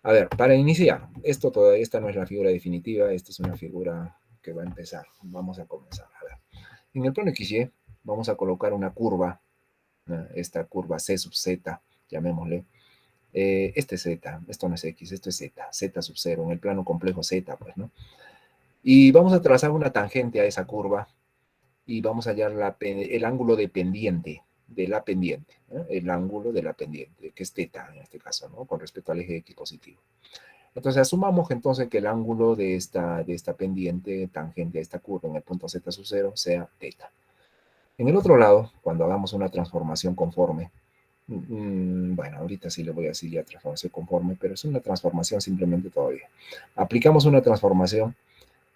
A ver, para iniciar, esta no es la figura definitiva, esta es una figura que va a empezar. Vamos a comenzar. A ver, en el plano XY vamos a colocar una curva, ¿no? Esta curva C sub Z, llamémosle. Este es Z, esto no es X, esto es Z, Z sub 0, en el plano complejo Z, pues, ¿no? Y vamos a trazar una tangente a esa curva y vamos a hallar el ángulo de pendiente de la pendiente, ¿no? El ángulo de la pendiente, que es teta en este caso, ¿no? Con respecto al eje X positivo. Entonces, asumamos entonces que el ángulo de esta pendiente tangente a esta curva en el punto Z sub 0 sea teta. En el otro lado, cuando hagamos una transformación conforme, bueno, ahorita sí le voy a decir ya transformación conforme, pero es una transformación simplemente todavía. Aplicamos una transformación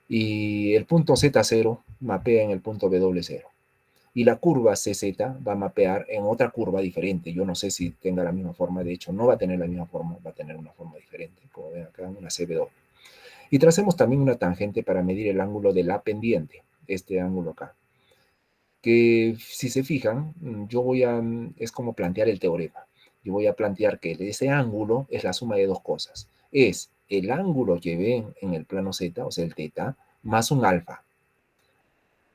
y el punto Z0 mapea en el punto W0. Y la curva CZ va a mapear en otra curva diferente. Yo no sé si tenga la misma forma, de hecho no va a tener la misma forma, va a tener una forma diferente, como ven acá, una CB2. Y tracemos también una tangente para medir el ángulo de la pendiente, este ángulo acá. que si se fijan, es como plantear el teorema. Yo voy a plantear que ese ángulo es la suma de dos cosas. Es el ángulo que ven en el plano Z, o sea, el teta, más un alfa.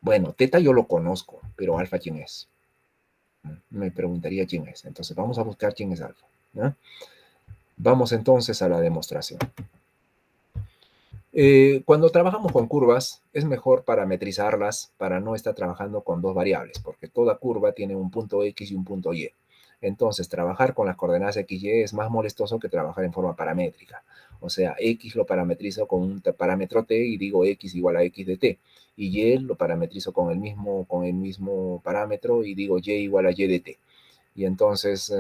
Bueno, teta yo lo conozco, pero alfa, ¿quién es? Me preguntaría quién es. Entonces, vamos a buscar quién es alfa, ¿no? Vamos entonces a la demostración. Cuando trabajamos con curvas, es mejor parametrizarlas para no estar trabajando con dos variables, porque toda curva tiene un punto X y un punto Y. Entonces, trabajar con las coordenadas X y es más molestoso que trabajar en forma paramétrica. O sea, X lo parametrizo con un parámetro T y digo X igual a X de T. Y Y lo parametrizo con el mismo parámetro y digo Y igual a Y de T. Y entonces,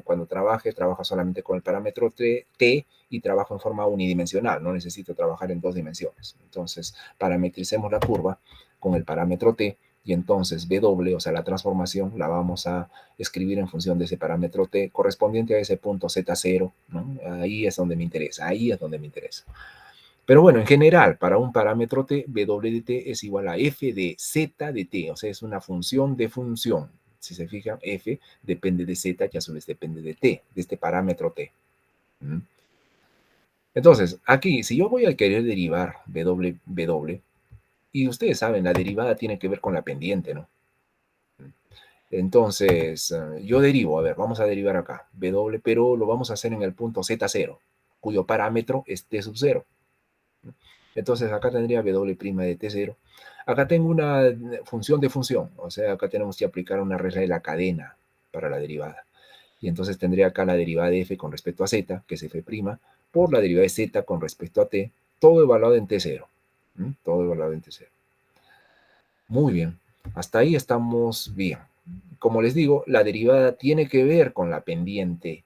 cuando trabajo solamente con el parámetro t y trabajo en forma unidimensional, no necesito trabajar en dos dimensiones. Entonces, parametricemos la curva con el parámetro t y entonces W, o sea, la transformación, la vamos a escribir en función de ese parámetro t correspondiente a ese punto Z0, ¿no? Ahí es donde me interesa, ahí es donde me interesa. Pero bueno, en general, para un parámetro t, W de t es igual a f de z de t, o sea, es una función de función. Si se fijan, f depende de z, que a su vez depende de t, de este parámetro t. Entonces, aquí, si yo voy a querer derivar w, y ustedes saben, la derivada tiene que ver con la pendiente, ¿no? Entonces, yo derivo, a ver, vamos a derivar acá, w, pero lo vamos a hacer en el punto z0, cuyo parámetro es t sub 0. Entonces acá tendría w' de t0. Acá tengo una función de función, o sea, acá tenemos que aplicar una regla de la cadena para la derivada. Y entonces tendría acá la derivada de f con respecto a z, que es f', por la derivada de z con respecto a t, todo evaluado en t0. Todo evaluado en t0. Muy bien, hasta ahí estamos bien. Como les digo, la derivada tiene que ver con la pendiente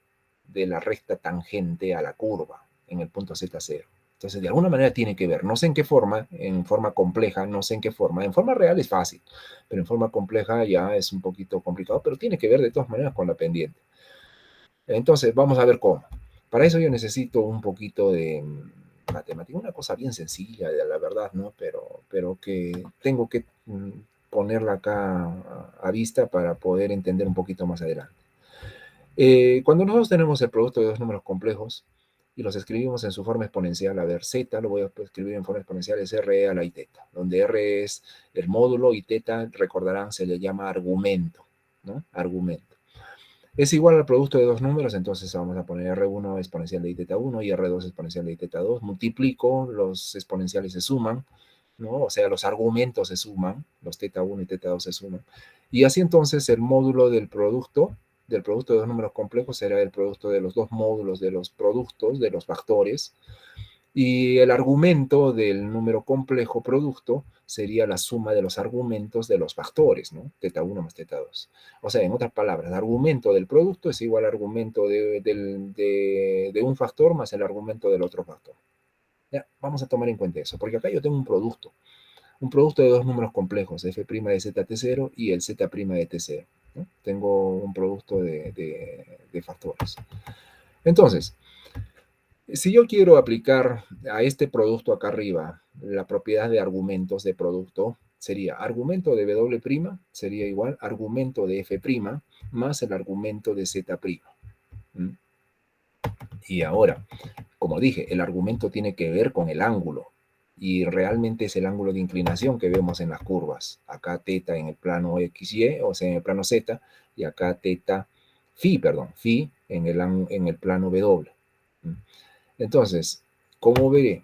de la recta tangente a la curva en el punto z0. Entonces, de alguna manera tiene que ver. No sé en qué forma, en forma compleja, no sé en qué forma. En forma real es fácil, pero en forma compleja ya es un poquito complicado, pero tiene que ver de todas maneras con la pendiente. Entonces, vamos a ver cómo. Para eso yo necesito un poquito de matemática, una cosa bien sencilla, la verdad, ¿no? Pero que tengo que ponerla acá a vista para poder entender un poquito más adelante. Cuando nosotros tenemos el producto de dos números complejos y los escribimos en su forma exponencial, a ver, z lo voy a escribir en forma exponencial, es r a la i teta, donde r es el módulo y teta, recordarán, se le llama argumento, ¿no? Argumento. Es igual al producto de dos números, entonces vamos a poner R1 exponencial de i teta 1 y R2 exponencial de i teta 2. Multiplico, los exponenciales se suman, ¿no? O sea, los argumentos se suman, los teta 1 y teta 2 se suman. Y así entonces el módulo del producto de dos números complejos será el producto de los dos módulos de los productos, de los factores. Y el argumento del número complejo producto sería la suma de los argumentos de los factores, ¿no? Teta 1 más teta 2. O sea, en otras palabras, el argumento del producto es igual al argumento de un factor más el argumento del otro factor. Ya, vamos a tomar en cuenta eso, porque acá yo tengo un producto de dos números complejos, f' de zt0 y el z' de t0. ¿No? Tengo un producto de factores. Entonces, si yo quiero aplicar a este producto acá arriba la propiedad de argumentos de producto, sería argumento de W' sería igual argumento de F' más el argumento de Z'. Y ahora, como dije, el argumento tiene que ver con el ángulo. Y realmente es el ángulo de inclinación que vemos en las curvas. Acá teta en el plano XY, o sea, en el plano Z, y acá teta, phi en el plano W. Entonces, ¿cómo veré?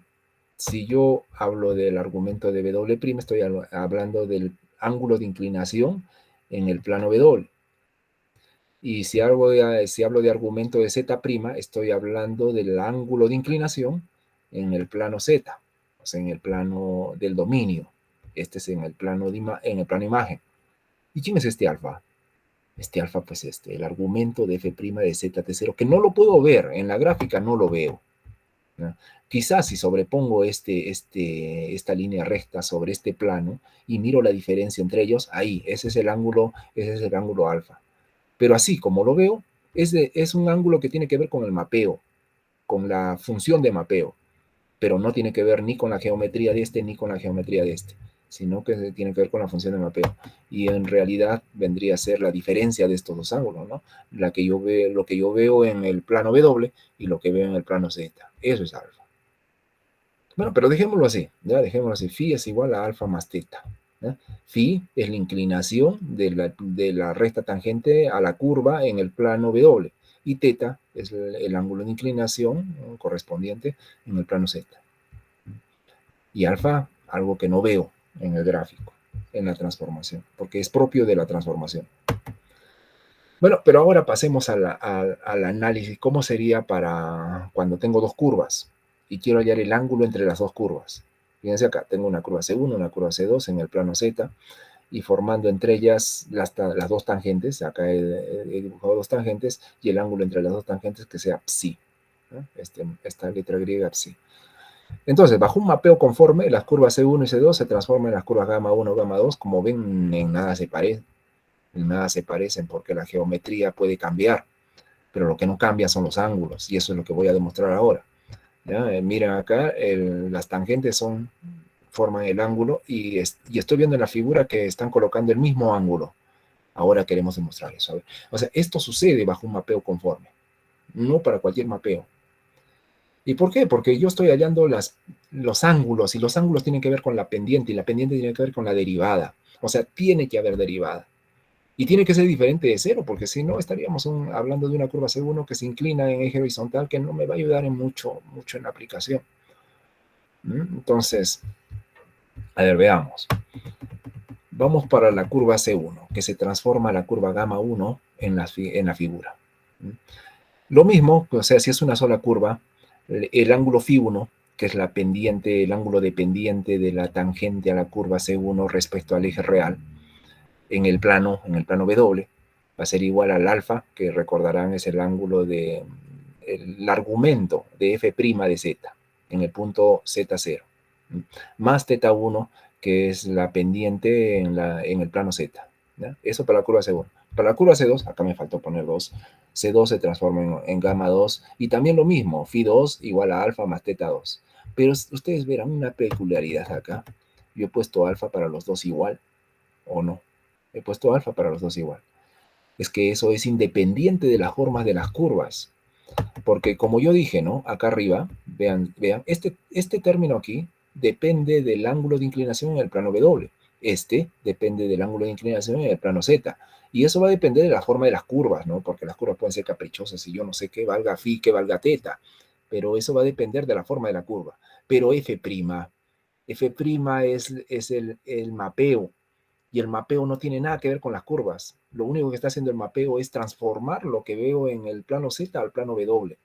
Si yo hablo del argumento de W', estoy hablando del ángulo de inclinación en el plano W. Y si hablo de argumento de Z', estoy hablando del ángulo de inclinación en el plano Z, o sea, en el plano del dominio. Este es en el plano imagen. ¿Y quién es este alfa? Este alfa, pues el argumento de F' de ZT0, que no lo puedo ver, en la gráfica no lo veo. ¿No? Quizás si sobrepongo esta línea recta sobre este plano y miro la diferencia entre ellos, ahí, ese es el ángulo alfa. Pero así como lo veo, es un ángulo que tiene que ver con el mapeo, con la función de mapeo, pero no tiene que ver ni con la geometría de este ni con la geometría de este. sino que tiene que ver con la función de mapeo. Y en realidad vendría a ser la diferencia de estos dos ángulos, ¿no? Lo que yo veo en el plano W y lo que veo en el plano Z. Eso es alfa. Bueno, pero dejémoslo así, ya dejémoslo así. Phi es igual a alfa más teta. ¿Ya? Phi es la inclinación de la recta tangente a la curva en el plano W. Y teta es el ángulo de inclinación correspondiente en el plano Z. Y alfa, algo que no veo en el gráfico, en la transformación, porque es propio de la transformación. Bueno, pero ahora pasemos al análisis. ¿Cómo sería para cuando tengo dos curvas y quiero hallar el ángulo entre las dos curvas? Fíjense acá, tengo una curva C1, una curva C2 en el plano Z y formando entre ellas las dos tangentes. Acá he dibujado dos tangentes y el ángulo entre las dos tangentes que sea psi. ¿No? Esta letra griega psi. Entonces, bajo un mapeo conforme, las curvas C1 y C2 se transforman en las curvas gamma 1 gamma 2. Como ven, en nada se parecen porque la geometría puede cambiar, pero lo que no cambia son los ángulos, y eso es lo que voy a demostrar ahora. ¿Ya? Miren acá, las tangentes forman el ángulo, y estoy viendo en la figura que están colocando el mismo ángulo. Ahora queremos demostrar eso. A ver. O sea, esto sucede bajo un mapeo conforme, no para cualquier mapeo. ¿Y por qué? Porque yo estoy hallando los ángulos, y los ángulos tienen que ver con la pendiente, y la pendiente tiene que ver con la derivada. O sea, tiene que haber derivada. Y tiene que ser diferente de cero, porque si no estaríamos hablando de una curva C1 que se inclina en eje horizontal, que no me va a ayudar en mucho en la aplicación. Entonces, a ver, veamos. Vamos para la curva C1, que se transforma a la curva gamma 1 en la figura. Lo mismo, o sea, si es una sola curva, el ángulo φ1, que es la pendiente, el ángulo dependiente de la tangente a la curva C1 respecto al eje real, en el plano W, va a ser igual al alfa, que recordarán es el ángulo el argumento de f' de z, en el punto Z0, más θ1, que es la pendiente en el plano Z. ¿Ya? Eso para la curva C1. Para la curva C2, acá me faltó poner 2, C2 se transforma en gamma 2, y también lo mismo, φ2 igual a alfa más θ2. Pero ustedes verán una peculiaridad acá. Yo he puesto alfa para los dos igual, ¿o no? He puesto alfa para los dos igual. Es que eso es independiente de las formas de las curvas. Porque como yo dije, ¿no? Acá arriba, vean, este término aquí depende del ángulo de inclinación en el plano W. Este depende del ángulo de inclinación en el plano Z. Y eso va a depender de la forma de las curvas, ¿no? Porque las curvas pueden ser caprichosas y yo no sé qué valga phi, qué valga teta. Pero eso va a depender de la forma de la curva. Pero f' es el mapeo. Y el mapeo no tiene nada que ver con las curvas. Lo único que está haciendo el mapeo es transformar lo que veo en el plano Z al plano W.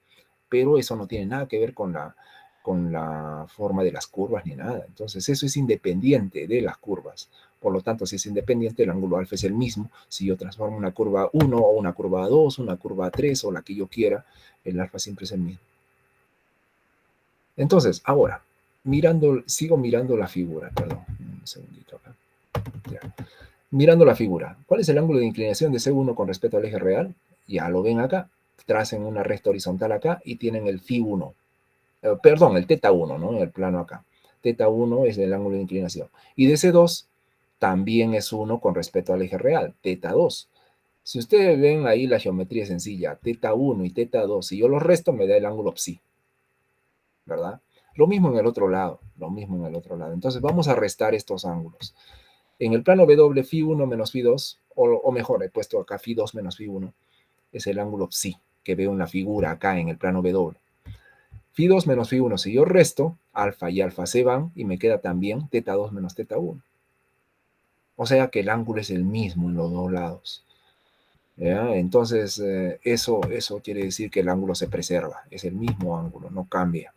Pero eso no tiene nada que ver con la forma de las curvas ni nada. Entonces eso es independiente de las curvas. Por lo tanto, si es independiente, el ángulo alfa es el mismo. Si yo transformo una curva 1 o una curva 2, una curva 3 o la que yo quiera, el alfa siempre es el mismo. Entonces, ahora, sigo mirando la figura. Perdón, un segundito acá. Ya. Mirando la figura, ¿cuál es el ángulo de inclinación de C1 con respecto al eje real? Ya lo ven acá, tracen una recta horizontal acá y tienen el φ1, perdón, el θ1, ¿no? En el plano acá. θ1 es el ángulo de inclinación. Y de C2 también es 1 con respecto al eje real, θ2. Si ustedes ven ahí la geometría sencilla, θ1 y θ2, si yo los resto me da el ángulo psi, ¿verdad? Lo mismo en el otro lado, Entonces vamos a restar estos ángulos. En el plano W, φ1 menos φ2, o mejor, he puesto acá φ2 menos φ1, es el ángulo psi que veo en la figura acá en el plano W. φ2 menos φ1, si yo resto, alfa y alfa se van y me queda también θ2 menos θ1. O sea que el ángulo es el mismo en los dos lados. ¿Ya? Entonces, eso quiere decir que el ángulo se preserva, es el mismo ángulo, no cambia.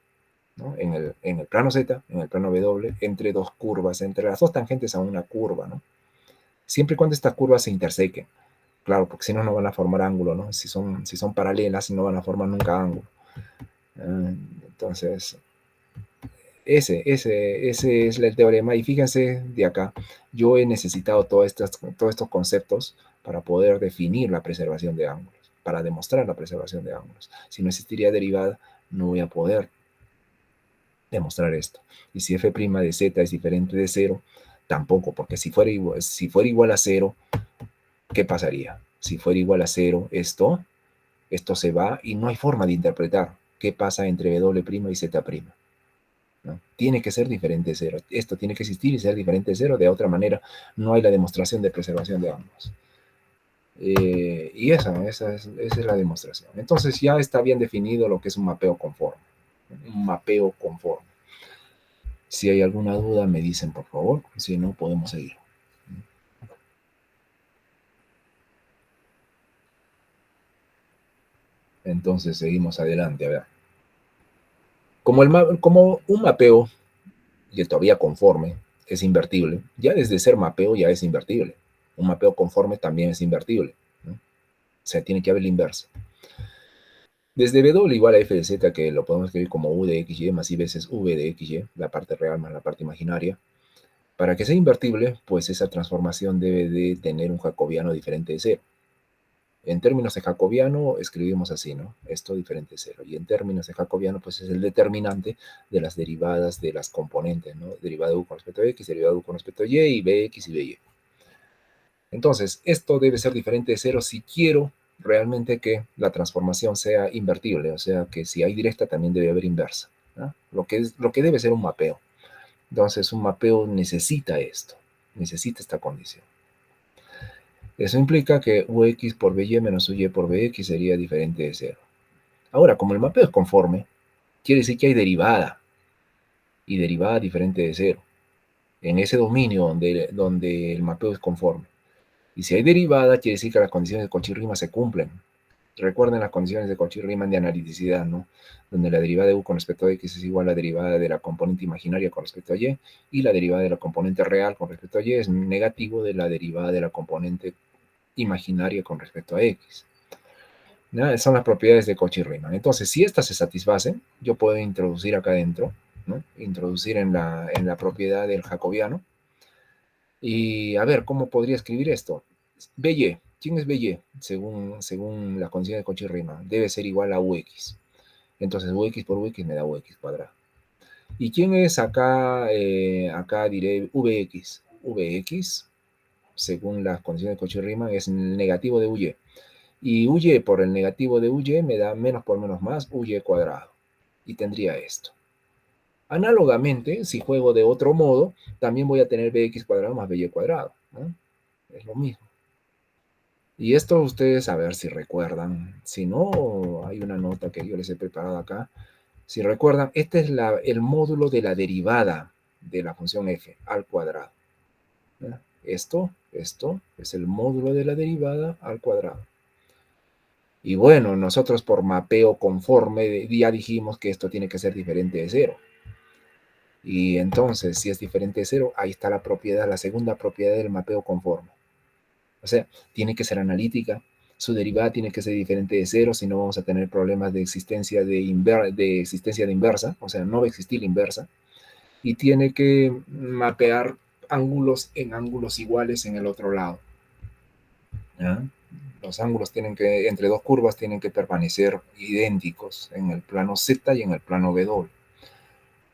¿No? En el plano Z, en el plano W, entre dos curvas, entre las dos tangentes a una curva, ¿no? Siempre y cuando estas curvas se intersequen. Claro, porque si no, no van a formar ángulo, ¿no? Si son paralelas, no van a formar nunca ángulo. Entonces, ese es el teorema. Y fíjense de acá, yo he necesitado todos estos conceptos para poder definir la preservación de ángulos, para demostrar la preservación de ángulos. Si no existiría derivada, no voy a poder demostrar esto. Y si f' de z es diferente de 0, Tampoco, porque si fuera igual a cero, ¿qué pasaría? Si fuera igual a cero, esto se va y no hay forma de interpretar qué pasa entre W' y Z'. ¿No? Tiene que ser diferente de cero. Esto tiene que existir y ser diferente de cero. De otra manera, no hay la demostración de preservación de ambos. Y esa es la demostración. Entonces ya está bien definido lo que es un mapeo conforme. Un mapeo conforme. Si hay alguna duda, me dicen por favor. Si no, podemos seguir. Entonces seguimos adelante. A ver. Como un mapeo, y todavía conforme, es invertible, ya desde ser mapeo ya es invertible. Un mapeo conforme también es invertible, ¿no? O sea, tiene que haber la inversa. Desde W igual a f de z, que lo podemos escribir como u de xy más i veces v de xy, la parte real más la parte imaginaria. Para que sea invertible, pues esa transformación debe de tener un jacobiano diferente de cero. En términos de jacobiano, escribimos así, ¿no? Esto diferente de cero. Y en términos de jacobiano, pues es el determinante de las derivadas de las componentes, ¿no? Derivada de u con respecto a x, derivada de u con respecto a y, y bx y by. Entonces, esto debe ser diferente de cero si quiero realmente que la transformación sea invertible, o sea, que si hay directa también debe haber inversa, ¿no? Lo que debe ser un mapeo. Entonces, un mapeo necesita esto, necesita esta condición. Eso implica que ux por by menos uy por bx sería diferente de cero. Ahora, como el mapeo es conforme, quiere decir que hay derivada, y derivada diferente de cero, en ese dominio donde el mapeo es conforme. Y si hay derivada, quiere decir que las condiciones de Cauchy-Riemann se cumplen. Recuerden las condiciones de Cauchy-Riemann de analiticidad, ¿no? Donde la derivada de u con respecto a x es igual a la derivada de la componente imaginaria con respecto a y la derivada de la componente real con respecto a y es negativo de la derivada de la componente imaginaria con respecto a x. ¿No? Son las propiedades de Cauchy-Riemann. Entonces, si estas se satisfacen, yo puedo introducir acá adentro, ¿no? Introducir en la propiedad del jacobiano. Y a ver, ¿cómo podría escribir esto? By. ¿Quién es By? Según la condición de Cauchy-Riemann, debe ser igual a ux. Entonces, ux por ux me da ux cuadrado. ¿Y quién es acá? Acá diré vx. Vx, según las condiciones de Cauchy-Riemann, es el negativo de uy. Y uy por el negativo de uy me da menos por menos más uy cuadrado. Y tendría esto. Análogamente, si juego de otro modo, también voy a tener bx cuadrado más by cuadrado, ¿no? Es lo mismo. Y esto ustedes a ver si recuerdan. Si no, hay una nota que yo les he preparado acá. Si recuerdan, este es el módulo de la derivada de la función f al cuadrado, ¿no? Esto es el módulo de la derivada al cuadrado. Y bueno, nosotros por mapeo conforme ya dijimos que esto tiene que ser diferente de cero. Y entonces, si es diferente de cero, ahí está la propiedad, la segunda propiedad del mapeo conforme. O sea, tiene que ser analítica, su derivada tiene que ser diferente de cero, si no vamos a tener problemas de existencia de inversa, o sea, no va a existir la inversa. Y tiene que mapear ángulos en ángulos iguales en el otro lado, ¿ya? Los ángulos entre dos curvas tienen que permanecer idénticos en el plano Z y en el plano W.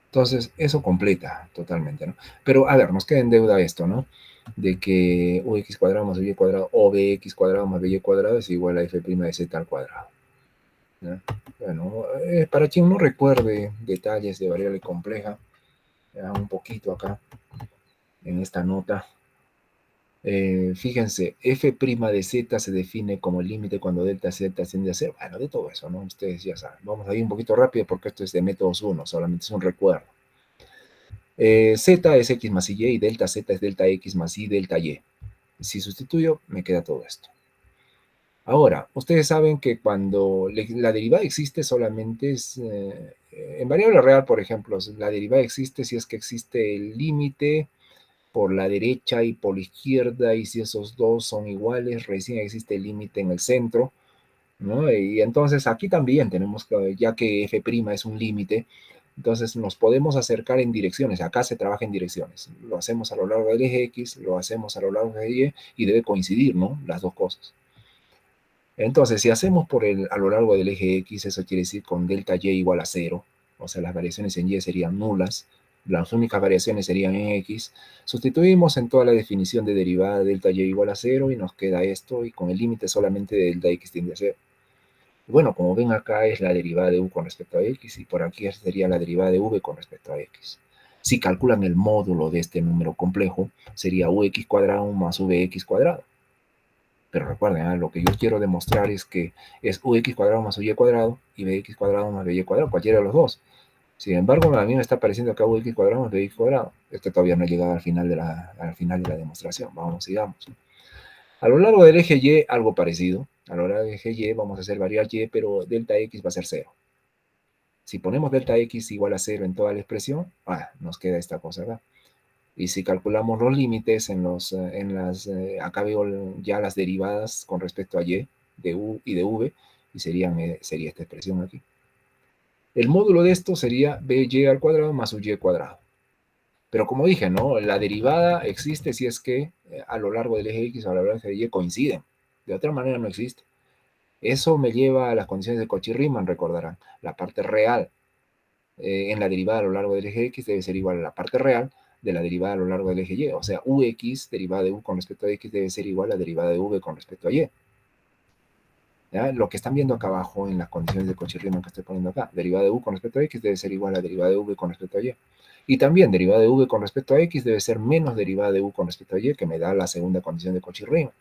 Entonces, eso completa totalmente, ¿no? Pero, a ver, nos queda en deuda esto, ¿no? De que ux cuadrado más y cuadrado o bx cuadrado más by cuadrado es igual a f' de z al cuadrado, ¿no? Bueno, para quien no recuerde detalles de variable compleja, un poquito acá, en esta nota, fíjense, f' de z se define como el límite cuando delta z asciende a cero. Bueno, de todo eso, ¿no? Ustedes ya saben. Vamos a ir un poquito rápido porque esto es de métodos 1, solamente es un recuerdo. Z es x más y delta z es delta x más y delta y. Si sustituyo, me queda todo esto. Ahora, ustedes saben que cuando la derivada existe solamente es, en variable real, por ejemplo, la derivada existe si es que existe el límite por la derecha y por la izquierda, y si esos dos son iguales, recién existe el límite en el centro, ¿no? Y entonces aquí también tenemos que, ya que f' es un límite, entonces nos podemos acercar en direcciones. Acá se trabaja en direcciones. Lo hacemos a lo largo del eje X, lo hacemos a lo largo del eje Y debe coincidir, ¿no? Las dos cosas. Entonces, si hacemos a lo largo del eje X, eso quiere decir con delta Y igual a 0. O sea, las variaciones en Y serían nulas. Las únicas variaciones serían en X. Sustituimos en toda la definición de derivada de delta Y igual a 0 y nos queda esto, y con el límite solamente de delta X tiende a 0. Bueno, como ven acá es la derivada de u con respecto a x, y por aquí sería la derivada de v con respecto a x. Si calculan el módulo de este número complejo, sería ux cuadrado más vx cuadrado. Pero recuerden, lo que yo quiero demostrar es que es ux cuadrado más uy cuadrado y bx cuadrado más by cuadrado, cualquiera de los dos. Sin embargo, a mí me está apareciendo acá ux cuadrado más bx cuadrado. Esto todavía no ha llegado al final de la demostración. Vamos, sigamos. A lo largo del eje Y, algo parecido. A lo largo del eje Y vamos a hacer variar Y, pero delta X va a ser 0. Si ponemos delta X igual a 0 en toda la expresión, nos queda esta cosa acá. Y si calculamos los límites acá veo ya las derivadas con respecto a Y, de U y de V, y sería esta expresión aquí. El módulo de esto sería BY al cuadrado más UY cuadrado. Pero como dije, ¿no? La derivada existe si es que a lo largo del eje X o a lo largo del eje Y coinciden. De otra manera no existe. Eso me lleva a las condiciones de Cauchy-Riemann, recordarán. La parte real en la derivada a lo largo del eje X debe ser igual a la parte real de la derivada a lo largo del eje Y. O sea, UX, derivada de U con respecto a X, debe ser igual a la derivada de V con respecto a Y. ¿Ya? Lo que están viendo acá abajo en las condiciones de Cauchy-Riemann que estoy poniendo acá, derivada de U con respecto a X debe ser igual a la derivada de V con respecto a Y. Y también derivada de V con respecto a X debe ser menos derivada de U con respecto a Y, que me da la segunda condición de Cauchy-Riemann.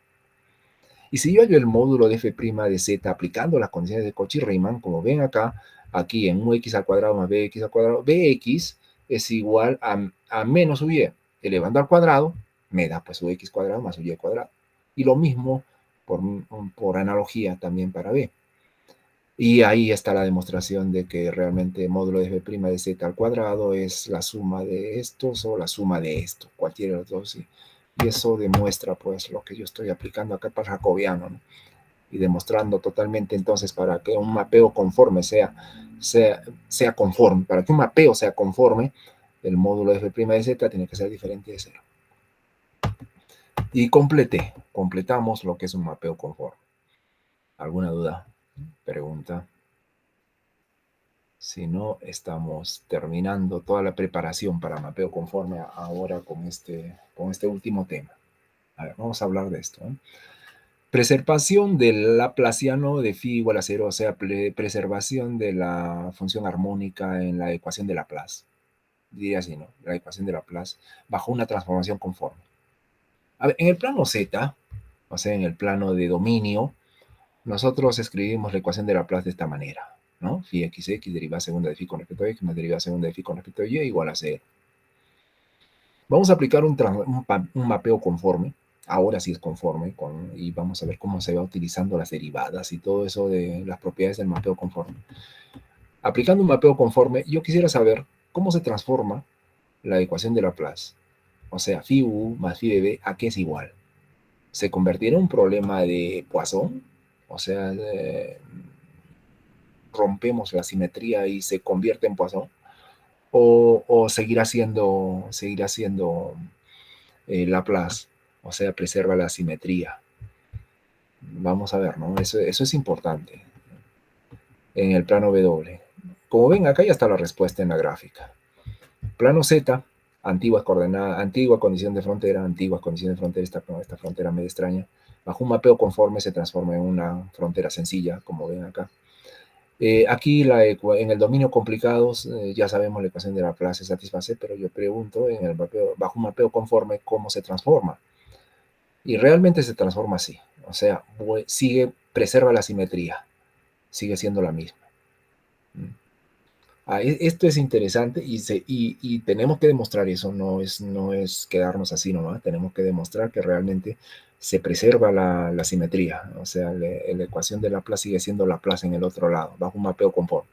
Y si yo hallo el módulo de f' de z aplicando las condiciones de Cauchy-Riemann, como ven acá, aquí en ux al cuadrado más bx al cuadrado, bx es igual a menos uy. Elevando al cuadrado, me da pues ux cuadrado más uy cuadrado. Y lo mismo por analogía también para b. Y ahí está la demostración de que realmente el módulo de f' de z al cuadrado es la suma de estos o la suma de esto, cualquiera de los dos. ¿Sí? Y eso demuestra pues lo que yo estoy aplicando acá para jacobiano, ¿no? Y demostrando totalmente entonces para que un mapeo conforme sea conforme, para que un mapeo sea conforme, el módulo de f' de z tiene que ser diferente de 0. Y completamos lo que es un mapeo conforme. ¿Alguna duda? Pregunta. Si no, estamos terminando toda la preparación para mapeo conforme ahora con este último tema. A ver, vamos a hablar de esto, ¿eh? Preservación del laplaciano de phi igual a 0, o sea, preservación de la función armónica en la ecuación de Laplace. Diría así, ¿no? La ecuación de Laplace bajo una transformación conforme. A ver, en el plano Z, o sea, en el plano de dominio, nosotros escribimos la ecuación de Laplace de esta manera, ¿no? Phi xx, derivada segunda de phi con respecto a x, más derivada segunda de phi con respecto a y, igual a 0. Vamos a aplicar un mapeo conforme. Ahora sí es conforme, y vamos a ver cómo se va utilizando las derivadas y todo eso de las propiedades del mapeo conforme. Aplicando un mapeo conforme, yo quisiera saber cómo se transforma la ecuación de Laplace. O sea, phi u más phi bb, ¿a qué es igual? ¿Se convertirá en un problema de Poisson? O sea, rompemos la simetría y se convierte en Poisson. O seguirá siendo Laplace, o sea, preserva la simetría. Vamos a ver, ¿no? Eso es importante en el plano W. Como ven, acá ya está la respuesta en la gráfica. Plano Z, antiguas coordenadas, antigua condición de frontera, esta frontera medio extraña. Bajo un mapeo conforme se transforma en una frontera sencilla, como ven acá. Aquí en el dominio complicados ya sabemos la ecuación de Laplace se satisface, pero yo pregunto bajo un mapeo conforme cómo se transforma. Y realmente se transforma así. O sea, preserva la simetría. Sigue siendo la misma. Esto es interesante y tenemos que demostrar eso. No es quedarnos así nomás. Tenemos que demostrar que realmente se preserva la simetría. O sea, la ecuación de Laplace sigue siendo Laplace en el otro lado, bajo un mapeo conforme.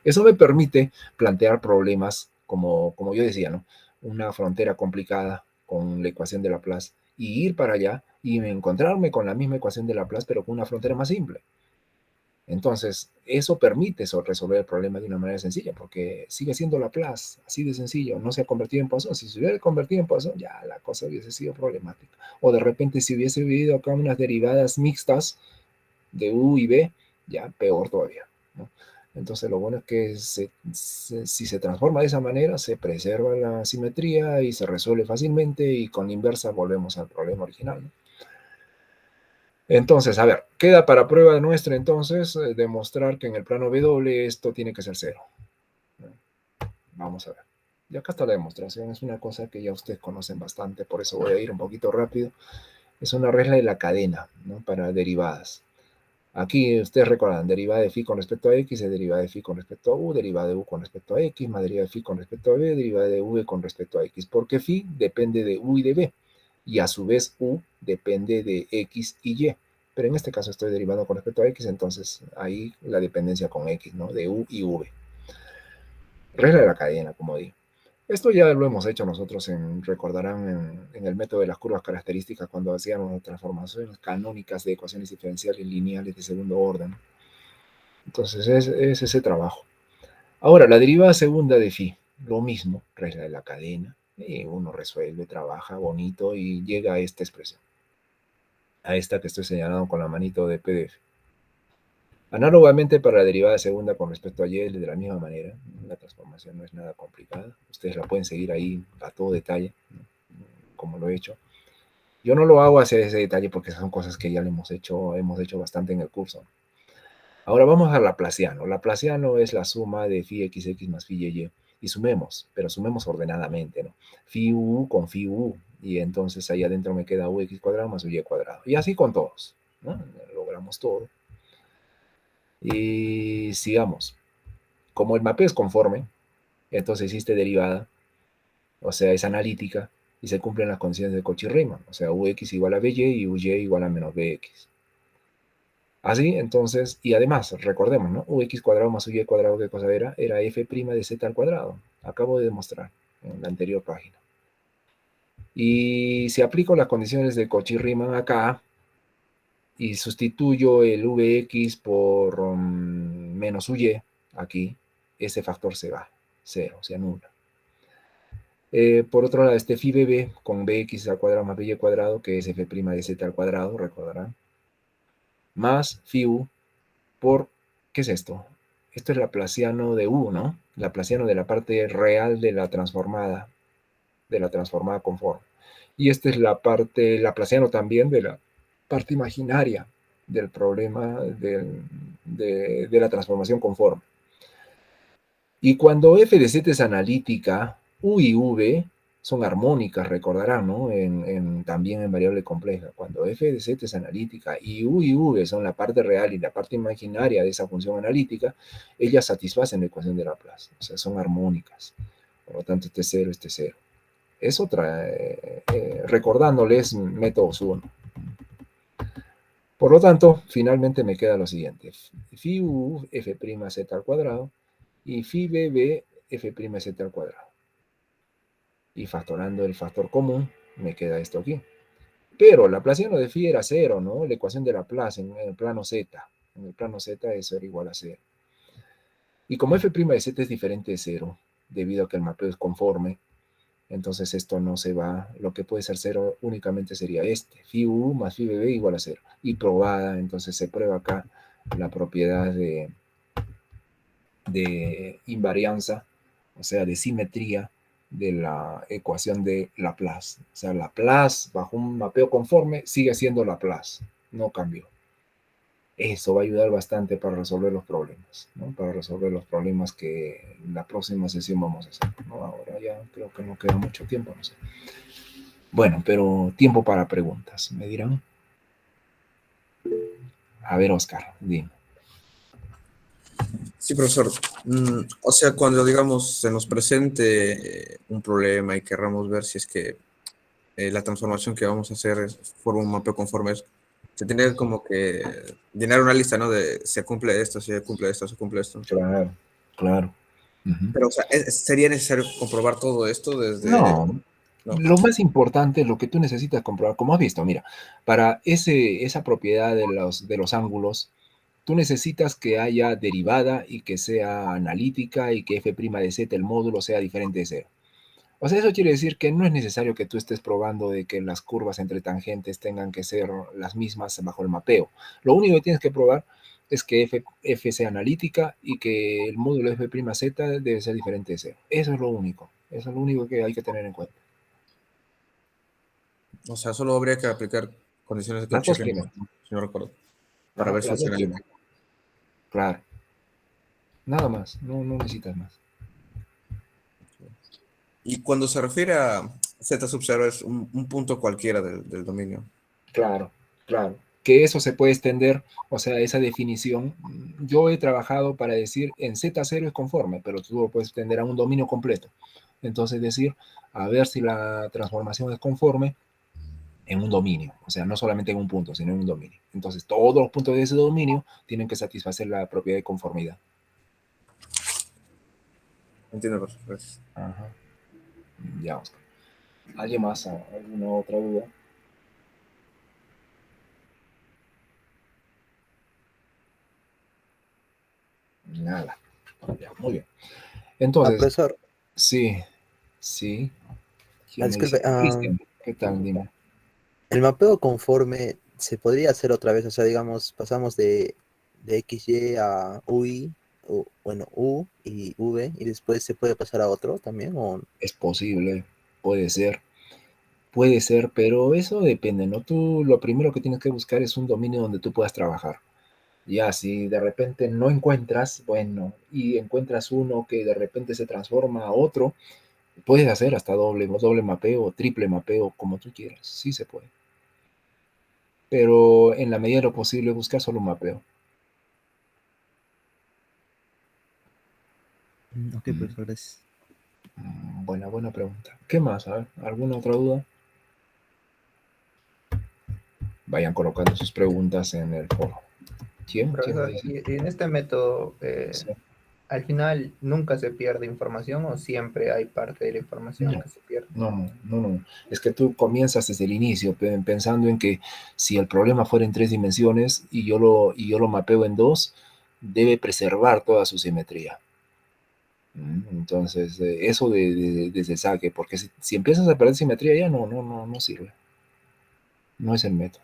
Eso me permite plantear problemas como yo decía, ¿no? Una frontera complicada con la ecuación de Laplace y ir para allá y encontrarme con la misma ecuación de Laplace, pero con una frontera más simple. Entonces, eso permite resolver el problema de una manera sencilla, porque sigue siendo Laplace, así de sencillo, no se ha convertido en Poisson. Si se hubiera convertido en Poisson, ya la cosa hubiese sido problemática. O de repente, si hubiese vivido acá unas derivadas mixtas de U y B, ya peor todavía, ¿no? Entonces lo bueno es que si se transforma de esa manera, se preserva la simetría y se resuelve fácilmente y con la inversa volvemos al problema original, ¿no? Entonces, a ver, queda para prueba nuestra entonces demostrar que en el plano W esto tiene que ser cero. Vamos a ver. Y acá está la demostración, es una cosa que ya ustedes conocen bastante, por eso voy a ir un poquito rápido. Es una regla de la cadena, ¿no? Para derivadas. Aquí ustedes recuerdan, derivada de phi con respecto a x es derivada de phi con respecto a u, derivada de u con respecto a x, más derivada de phi con respecto a b, derivada de v con respecto a x, porque phi depende de u y de b, y a su vez u depende de x y y. Pero en este caso estoy derivando con respecto a x, entonces ahí la dependencia con x, ¿no? De u y v. Regla de la cadena, como digo. Esto ya lo hemos hecho nosotros, recordarán, en el método de las curvas características cuando hacíamos transformaciones canónicas de ecuaciones diferenciales lineales de segundo orden. Entonces es ese trabajo. Ahora, la derivada segunda de phi, lo mismo, regla de la cadena, y uno resuelve, trabaja bonito y llega a esta expresión, a esta que estoy señalando con la manito de PDF. Análogamente para la derivada segunda con respecto a y, de la misma manera, la transformación no es nada complicada, ustedes la pueden seguir ahí a todo detalle, ¿no? Como lo he hecho. Yo no lo hago hacia ese detalle porque son cosas que ya le hemos hecho bastante en el curso. Ahora vamos al laplaciano. Laplaciano es la suma de phi xx más phi y, y sumemos, pero sumemos ordenadamente, ¿no? Phi u con phi u, y entonces ahí adentro me queda ux cuadrado más uy cuadrado. Y así con todos, ¿no? Logramos todo. Y sigamos. Como el mapeo es conforme, entonces existe derivada, o sea, es analítica, y se cumplen las condiciones de Cauchy-Riemann, o sea, ux igual a by y uy igual a menos bx. Así, entonces, y además, recordemos, ¿no? Ux cuadrado más uy cuadrado, ¿qué cosa era? Era f' de z al cuadrado. Acabo de demostrar en la anterior página. Y si aplico las condiciones de Cauchy-Riemann acá, y sustituyo el vx por menos uy, aquí, ese factor se va, cero, se anula. Por otro lado, este phi bb con bx al cuadrado más by cuadrado, que es f' de z al cuadrado, recordarán, más phi u por, ¿qué es esto? Esto es laplaciano de u, ¿no? Laplaciano de la parte real de la transformada conforme. Y esta es la parte, laplaciano también de la parte imaginaria del problema de la transformación conforme. Y cuando f de z es analítica, u y v son armónicas, recordarán, ¿no? También en variable compleja. Cuando f de z es analítica y u y v son la parte real y la parte imaginaria de esa función analítica, ellas satisfacen la ecuación de Laplace, o sea, son armónicas. Por lo tanto, este cero, este cero. Es otra, recordándoles métodos 1. Por lo tanto, finalmente me queda lo siguiente. Phi u, f' z al cuadrado, y phi bb, f' z al cuadrado. Y factorando el factor común, me queda esto aquí. Pero Laplaciano de phi era 0, ¿no? La ecuación de Laplace en el plano z. En el plano z eso era igual a 0. Y como f' de z es diferente de 0, debido a que el mapeo es conforme, entonces esto no se va. Lo que puede ser 0 únicamente sería este. Phi u más phi bb igual a 0. Y probada, entonces se prueba acá la propiedad de invarianza, o sea, de simetría de la ecuación de Laplace. O sea, Laplace bajo un mapeo conforme sigue siendo Laplace, no cambió. Eso va a ayudar bastante para resolver los problemas, ¿no? Para resolver los problemas que en la próxima sesión vamos a hacer, ¿no? Ahora ya creo que no queda mucho tiempo, no sé. Bueno, pero tiempo para preguntas, me dirán. A ver, Oscar, dime. Sí, profesor. O sea, cuando, digamos, se nos presente un problema y querramos ver si es que la transformación que vamos a hacer forma un mapeo conforme, se tiene como que llenar una lista, ¿no? De se cumple esto, se cumple esto, se cumple esto. Claro, claro. Uh-huh. Pero, o sea, ¿sería necesario comprobar todo esto desde...? No, No. lo más importante, lo que tú necesitas comprobar, como has visto, mira, para esa propiedad de los ángulos, tú necesitas que haya derivada y que sea analítica y que f' de z, el módulo, sea diferente de 0. O sea, eso quiere decir que no es necesario que tú estés probando de que las curvas entre tangentes tengan que ser las mismas bajo el mapeo. Lo único que tienes que probar es que F sea analítica y que el módulo F'(z) debe ser diferente de 0. Eso es lo único. Eso es lo único que hay que tener en cuenta. O sea, solo habría que aplicar condiciones de Las dos Cauchy-Riemann, primeras. si no recuerdo, para Ajá, ver si las dos funciona el primeras. Claro. Nada más. No, no necesitas más. Y cuando se refiere a Z sub 0 es un punto cualquiera del dominio. Claro, claro. Que eso se puede extender, o sea, esa definición. Yo he trabajado para decir en Z0 es conforme, pero tú lo puedes extender a un dominio completo. Entonces decir, a ver si la transformación es conforme en un dominio, o sea, no solamente en un punto, sino en un dominio. Entonces todos los puntos de ese dominio tienen que satisfacer la propiedad de conformidad. Entiendo, profesor. Gracias. Ajá. Ya, Oscar. ¿Alguien más? ¿Alguna otra duda? Nada. Ya, muy bien. Entonces, Profesor, sí, sí. ¿Quién me dice? disculpe, Cristian, ¿qué tal? Dime. el mapeo conforme se podría hacer otra vez, o sea, digamos, pasamos de XY a UI, o, bueno, U y V, y después se puede pasar a otro también, o Es posible, puede ser, pero eso depende, ¿no? Tú lo primero que tienes que buscar es un dominio donde tú puedas trabajar. Ya, si de repente no encuentras, bueno, y encuentras uno que de repente se transforma a otro, puedes hacer hasta doble mapeo, triple mapeo, como tú quieras, sí se puede. Pero en la medida de lo posible, buscar solo un mapeo. Ok, Mm, profesor, gracias. buena pregunta. ¿Qué más? A ver, ¿alguna otra duda? Vayan colocando sus preguntas en el foro. ¿Quién me Profesor, dice? y en este método, Sí. al final nunca se pierde información o siempre hay parte de la información No, que se pierde. no. Es que tú comienzas desde el inicio pensando en que si el problema fuera en 3 dimensiones y yo lo mapeo en 2, debe preservar toda su simetría. Entonces, eso desde el saque, porque si empiezas a perder simetría ya no sirve. No es el método.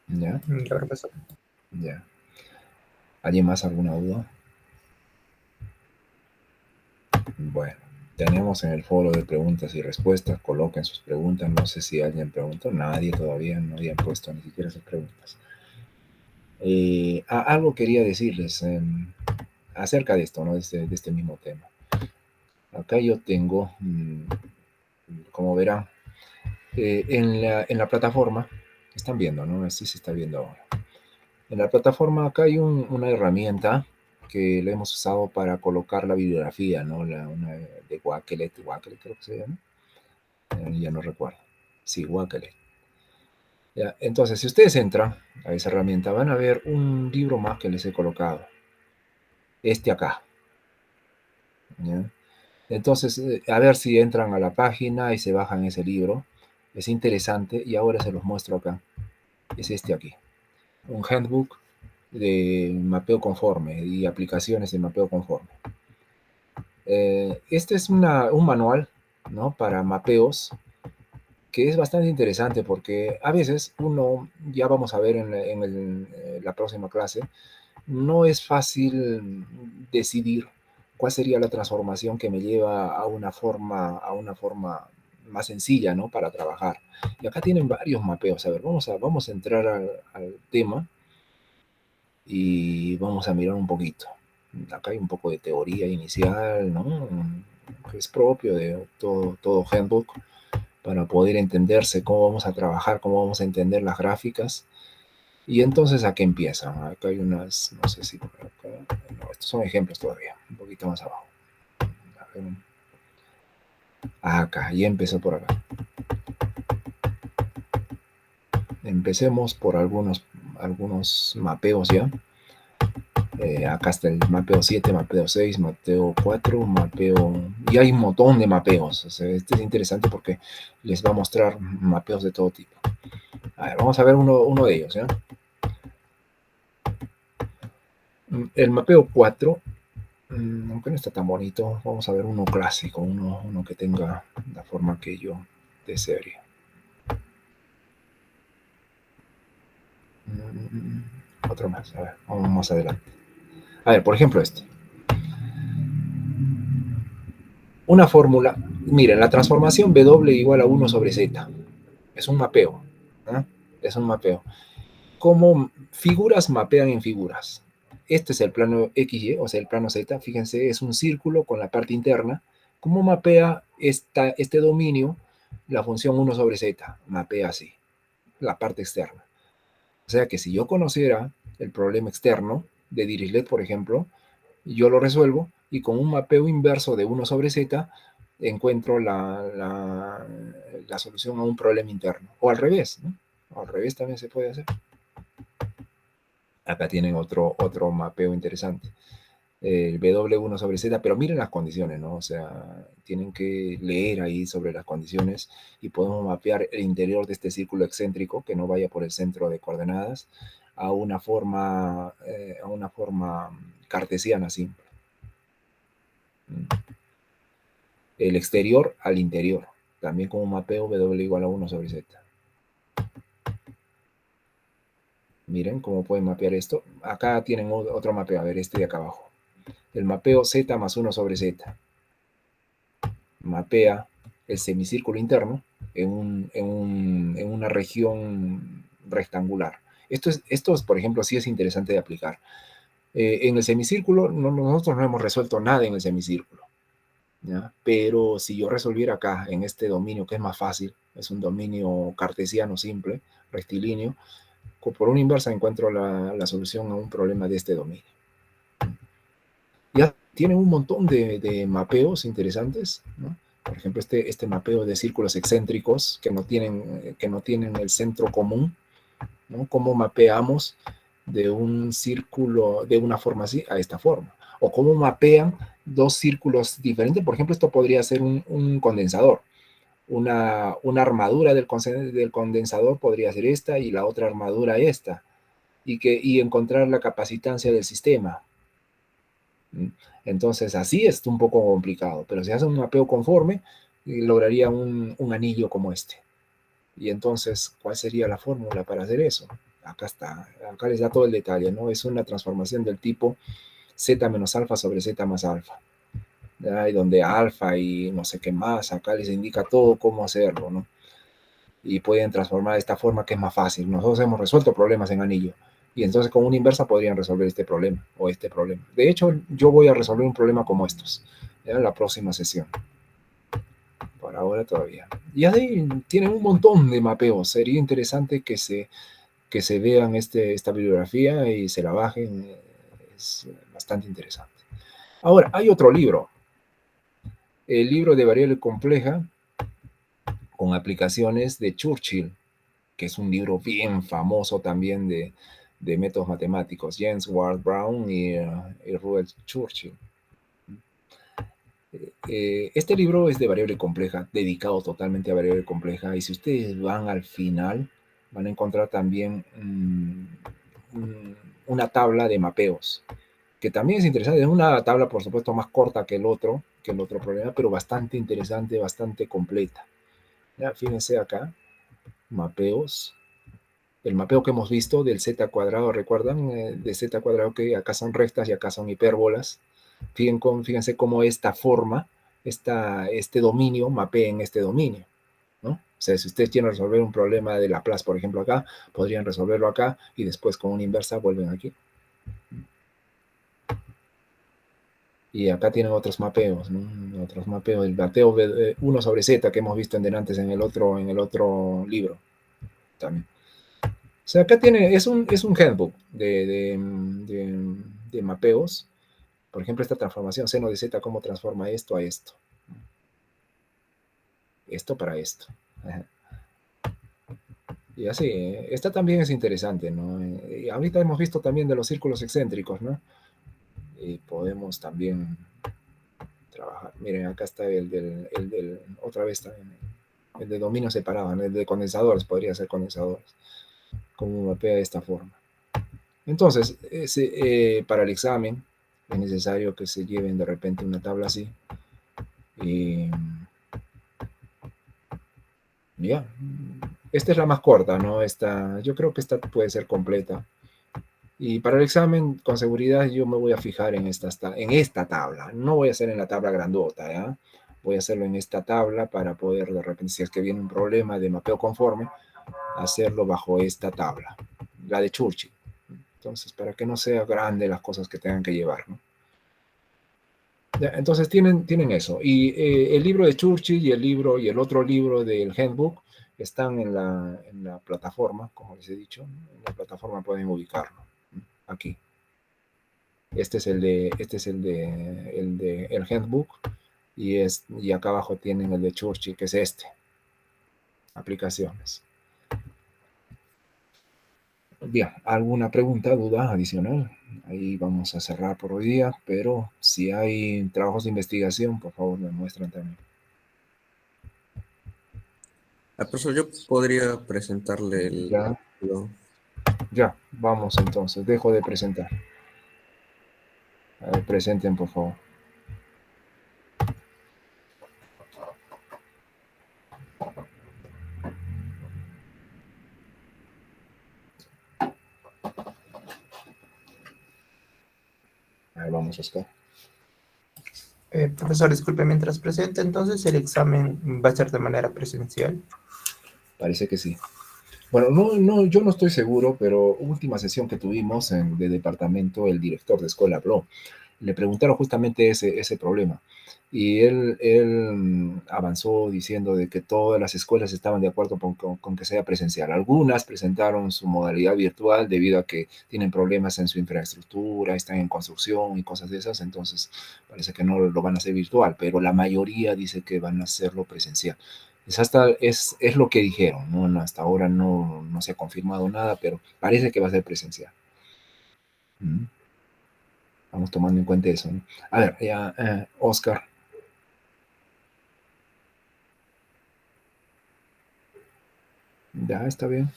¿Ya? Ya, profesor. Ya. ¿Alguien más alguna duda? Bueno, tenemos en el foro de preguntas y respuestas, coloquen sus preguntas. No sé si alguien preguntó, nadie todavía no había puesto ni siquiera sus preguntas. Algo quería decirles acerca de esto, ¿no? De este mismo tema. Acá yo tengo, como verán, en la plataforma, están viendo, ¿no? Así se está viendo ahora. En la plataforma acá hay una herramienta que la hemos usado para colocar la bibliografía, ¿no? Una de Wakelet creo que se llama. Ya no recuerdo. Sí, Wakelet. Ya, entonces, si ustedes entran a esa herramienta, van a ver un libro más que les he colocado. Este acá. ¿Ya? Entonces, a ver si entran a la página y se bajan ese libro. Es interesante y ahora se los muestro acá. Es este aquí. Un handbook de mapeo conforme y aplicaciones de mapeo conforme. Este es un manual, ¿no? Para mapeos que es bastante interesante porque a veces uno, ya vamos a ver en la próxima clase, no es fácil decidir cuál sería la transformación que me lleva a una forma más sencilla, ¿no? Para trabajar. Y acá tienen varios mapeos. A ver, vamos a entrar al tema y vamos a mirar un poquito. Acá hay un poco de teoría inicial, ¿no? Que es propio de todo handbook para poder entenderse cómo vamos a trabajar, cómo vamos a entender las gráficas. Y entonces, ¿a qué empiezan? Acá hay unas, no sé si por acá, no, estos son ejemplos todavía, un poquito más abajo. Acá, ya empezó por acá. Empecemos por algunos mapeos ya. Acá está el mapeo 7, mapeo 6, mapeo 4, mapeo... Y hay un montón de mapeos. O sea, este es interesante porque les va a mostrar mapeos de todo tipo. A ver, vamos a ver uno de ellos, ¿ya? El mapeo 4, aunque no está tan bonito, vamos a ver uno clásico, uno que tenga la forma que yo desearía. Otro más, a ver, vamos más adelante. A ver, por ejemplo este. Una fórmula, miren, la transformación W igual a 1 sobre Z. Es un mapeo, ¿no? Es un mapeo. ¿Cómo figuras mapean en figuras? Este es el plano XY, o sea, el plano Z. Fíjense, es un círculo con la parte interna. ¿Cómo mapea este dominio la función 1 sobre Z? Mapea así, la parte externa. O sea que si yo conociera el problema externo de Dirichlet, por ejemplo, yo lo resuelvo y con un mapeo inverso de 1 sobre Z encuentro la solución a un problema interno. O al revés, ¿no? O al revés también se puede hacer. Acá tienen otro mapeo interesante. El W1 sobre Z, pero miren las condiciones, ¿no? O sea, tienen que leer ahí sobre las condiciones y podemos mapear el interior de este círculo excéntrico que no vaya por el centro de coordenadas a una forma cartesiana simple. El exterior al interior, también con un mapeo W igual a 1 sobre Z. Miren cómo pueden mapear esto. Acá tienen otro mapeo, a ver, este de acá abajo. El mapeo Z más 1 sobre Z. Mapea el semicírculo interno en una región rectangular. Esto, por ejemplo, sí es interesante de aplicar. En el semicírculo, nosotros no hemos resuelto nada en el semicírculo, ¿ya? Pero si yo resolviera acá, en este dominio, que es más fácil, es un dominio cartesiano simple, rectilíneo, por una inversa encuentro la solución a un problema de este dominio. Ya tienen un montón de mapeos interesantes, ¿no? Por ejemplo, este mapeo de círculos excéntricos que no tienen el centro común, ¿no? ¿Cómo mapeamos de un círculo, de una forma así, a esta forma? O cómo mapean dos círculos diferentes. Por ejemplo, esto podría ser un condensador. Una armadura del condensador podría ser esta y la otra armadura esta. Y encontrar la capacitancia del sistema. Entonces, así es un poco complicado, pero si hace un mapeo conforme, lograría un anillo como este. Y entonces, ¿cuál sería la fórmula para hacer eso? Acá está, acá les da todo el detalle, ¿no? Es una transformación del tipo Z menos alfa sobre Z más alfa. ¿Ya? Y donde alfa y no sé qué más, acá les indica todo cómo hacerlo, ¿no? Y pueden transformar de esta forma que es más fácil. Nosotros hemos resuelto problemas en anillo. Y entonces con una inversa podrían resolver este problema o este problema. De hecho, yo voy a resolver un problema como estos en la próxima sesión. Por ahora todavía. Y así tienen un montón de mapeos. Sería interesante que se vean esta bibliografía y se la bajen. Es bastante interesante. Ahora, hay otro libro. El libro de variable compleja con aplicaciones de Churchill, que es un libro bien famoso también de métodos matemáticos, James Ward Brown y Rudolf Churchill. Este libro es de variable compleja, dedicado totalmente a variable compleja, y si ustedes van al final, van a encontrar también una tabla de mapeos, que también es interesante. Es una tabla, por supuesto, más corta que el otro problema, pero bastante interesante, bastante completa. ¿Ya? Fíjense acá, mapeos. El mapeo que hemos visto del z cuadrado, ¿recuerdan? De z cuadrado, que acá son rectas y acá son hipérbolas. Fíjense cómo esta forma, este dominio mapea en este dominio, ¿no? O sea, si ustedes quieren resolver un problema de Laplace, por ejemplo, acá, podrían resolverlo acá y después con una inversa vuelven aquí. Y acá tienen otros mapeos, ¿no? Otros mapeos, el mapeo 1 sobre z que hemos visto antes en el otro libro también. O sea, acá es un handbook de mapeos. Por ejemplo, esta transformación seno de z, cómo transforma esto a esto. Esto para esto. Ajá. Y así, esta también es interesante, ¿no? Y ahorita hemos visto también de los círculos excéntricos, ¿no? Y podemos también trabajar. Miren, acá está otra vez también, el de dominio separado, el de condensadores, podría ser condensadores. Como mapea de esta forma. Entonces, para el examen es necesario que se lleven de repente una tabla así. Y ya, Esta es la más corta, ¿no? Yo creo que esta puede ser completa. Y para el examen, con seguridad, yo me voy a fijar en esta tabla. No voy a hacer en la tabla grandota, ¿ya? Voy a hacerlo en esta tabla para poder, de repente, si es que viene un problema de mapeo conforme, hacerlo bajo esta tabla, la de Churchill. Entonces, para que no sea grande las cosas que tengan que llevar, ¿no? Ya, entonces tienen eso. Y el libro de Churchill y el otro libro del Handbook están en la plataforma, como les he dicho. En la plataforma pueden ubicarlo. Aquí. Este es el Handbook y acá abajo tienen el de Churchill, que es este. Aplicaciones. Bien, ¿alguna pregunta, duda adicional? Ahí vamos a cerrar por hoy día, pero si hay trabajos de investigación, por favor me muestran también. Profesor, yo podría presentarle el... Ya, ya, vamos entonces, dejo de presentar. A ver, presenten, por favor. A ver, vamos, Oscar. Profesor, disculpe, mientras presente, entonces el examen va a ser de manera presencial. Parece que sí. Bueno, yo no estoy seguro, pero última sesión que tuvimos de departamento, el director de escuela habló. Le preguntaron justamente ese problema. Y él avanzó diciendo de que todas las escuelas estaban de acuerdo con que sea presencial. Algunas presentaron su modalidad virtual debido a que tienen problemas en su infraestructura, están en construcción y cosas de esas, entonces parece que no lo van a hacer virtual, pero la mayoría dice que van a hacerlo presencial. Es lo que dijeron, ¿no? Hasta ahora no se ha confirmado nada, pero parece que va a ser presencial. Vamos tomando en cuenta eso, ¿no? A ver, ya, Oscar. Ya, está bien.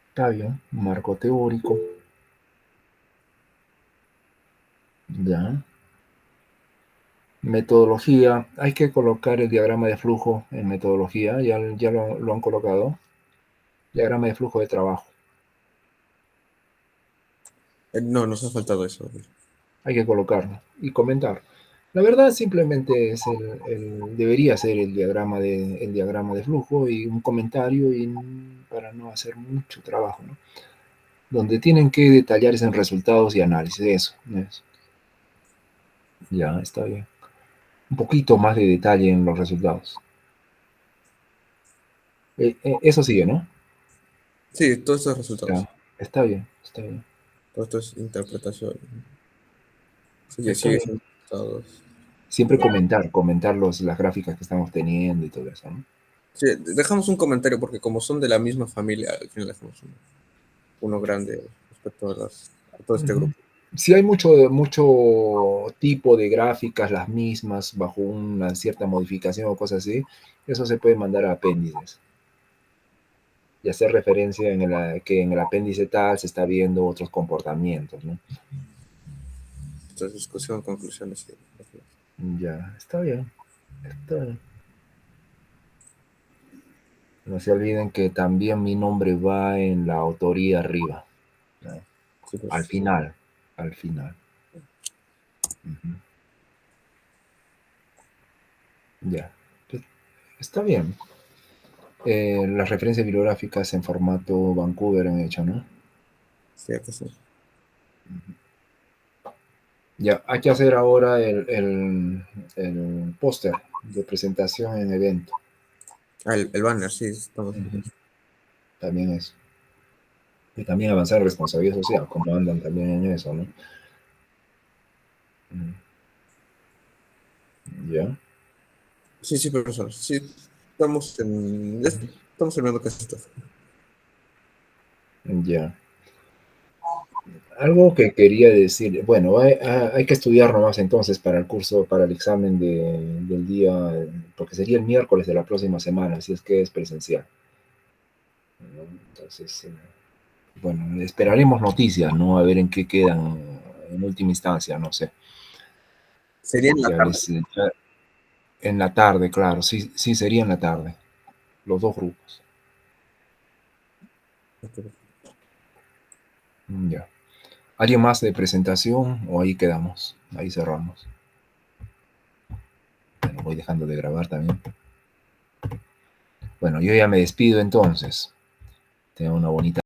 Está bien. Marco teórico. Ya. Metodología. Hay que colocar el diagrama de flujo en metodología. Ya lo han colocado. Diagrama de flujo de trabajo. No, nos ha faltado eso. Hay que colocarlo y comentar. La verdad simplemente debería ser el diagrama de flujo y un comentario para no hacer mucho trabajo, ¿no? Donde tienen que detallarse en resultados y análisis, eso. Ya, está bien. Un poquito más de detalle en los resultados. Eso sigue, ¿no? Sí, todos estos resultados. Ya, está bien, está bien. Todo esto es interpretación. Sí, Está sigue bien. siendo resultados. Siempre comentar las gráficas que estamos teniendo y todo eso, ¿no? Sí, dejamos un comentario porque como son de la misma familia, al final dejamos uno grande respecto a todo este grupo. Si hay mucho tipo de gráficas, las mismas, bajo una cierta modificación o cosas así, eso se puede mandar a apéndices. Y hacer referencia que en el apéndice tal se está viendo otros comportamientos, ¿no? Entonces, discusión, conclusiones. Sí. Ya, está bien. Está bien. No se olviden que también mi nombre va en la autoría arriba, ¿no? Sí, pues. Al final. Ujú. Ya. Está bien. Las referencias bibliográficas en formato Vancouver han hecho, ¿no? Sí, que sí. Ya, hay que hacer ahora el póster de presentación en evento. El banner, sí, estamos. También eso. Y también avanzar en responsabilidad social, como andan también en eso, ¿no? Ya. Sí, profesor. Sí, estamos terminando casi todo. Ya. Algo que quería decir, bueno, hay que estudiar nomás entonces para el curso, para el examen del día, porque sería el miércoles de la próxima semana, si es que es presencial, ¿no? Entonces, bueno, esperaremos noticias, ¿no? A ver en qué quedan en última instancia, no sé. Sería en la Ya tarde. en la tarde, claro, sí, sería en la tarde. los dos grupos. Ya. ¿Alguien más de presentación o ahí quedamos? Ahí cerramos. Bueno, voy dejando de grabar también. Bueno, yo ya me despido entonces. Tengan una bonita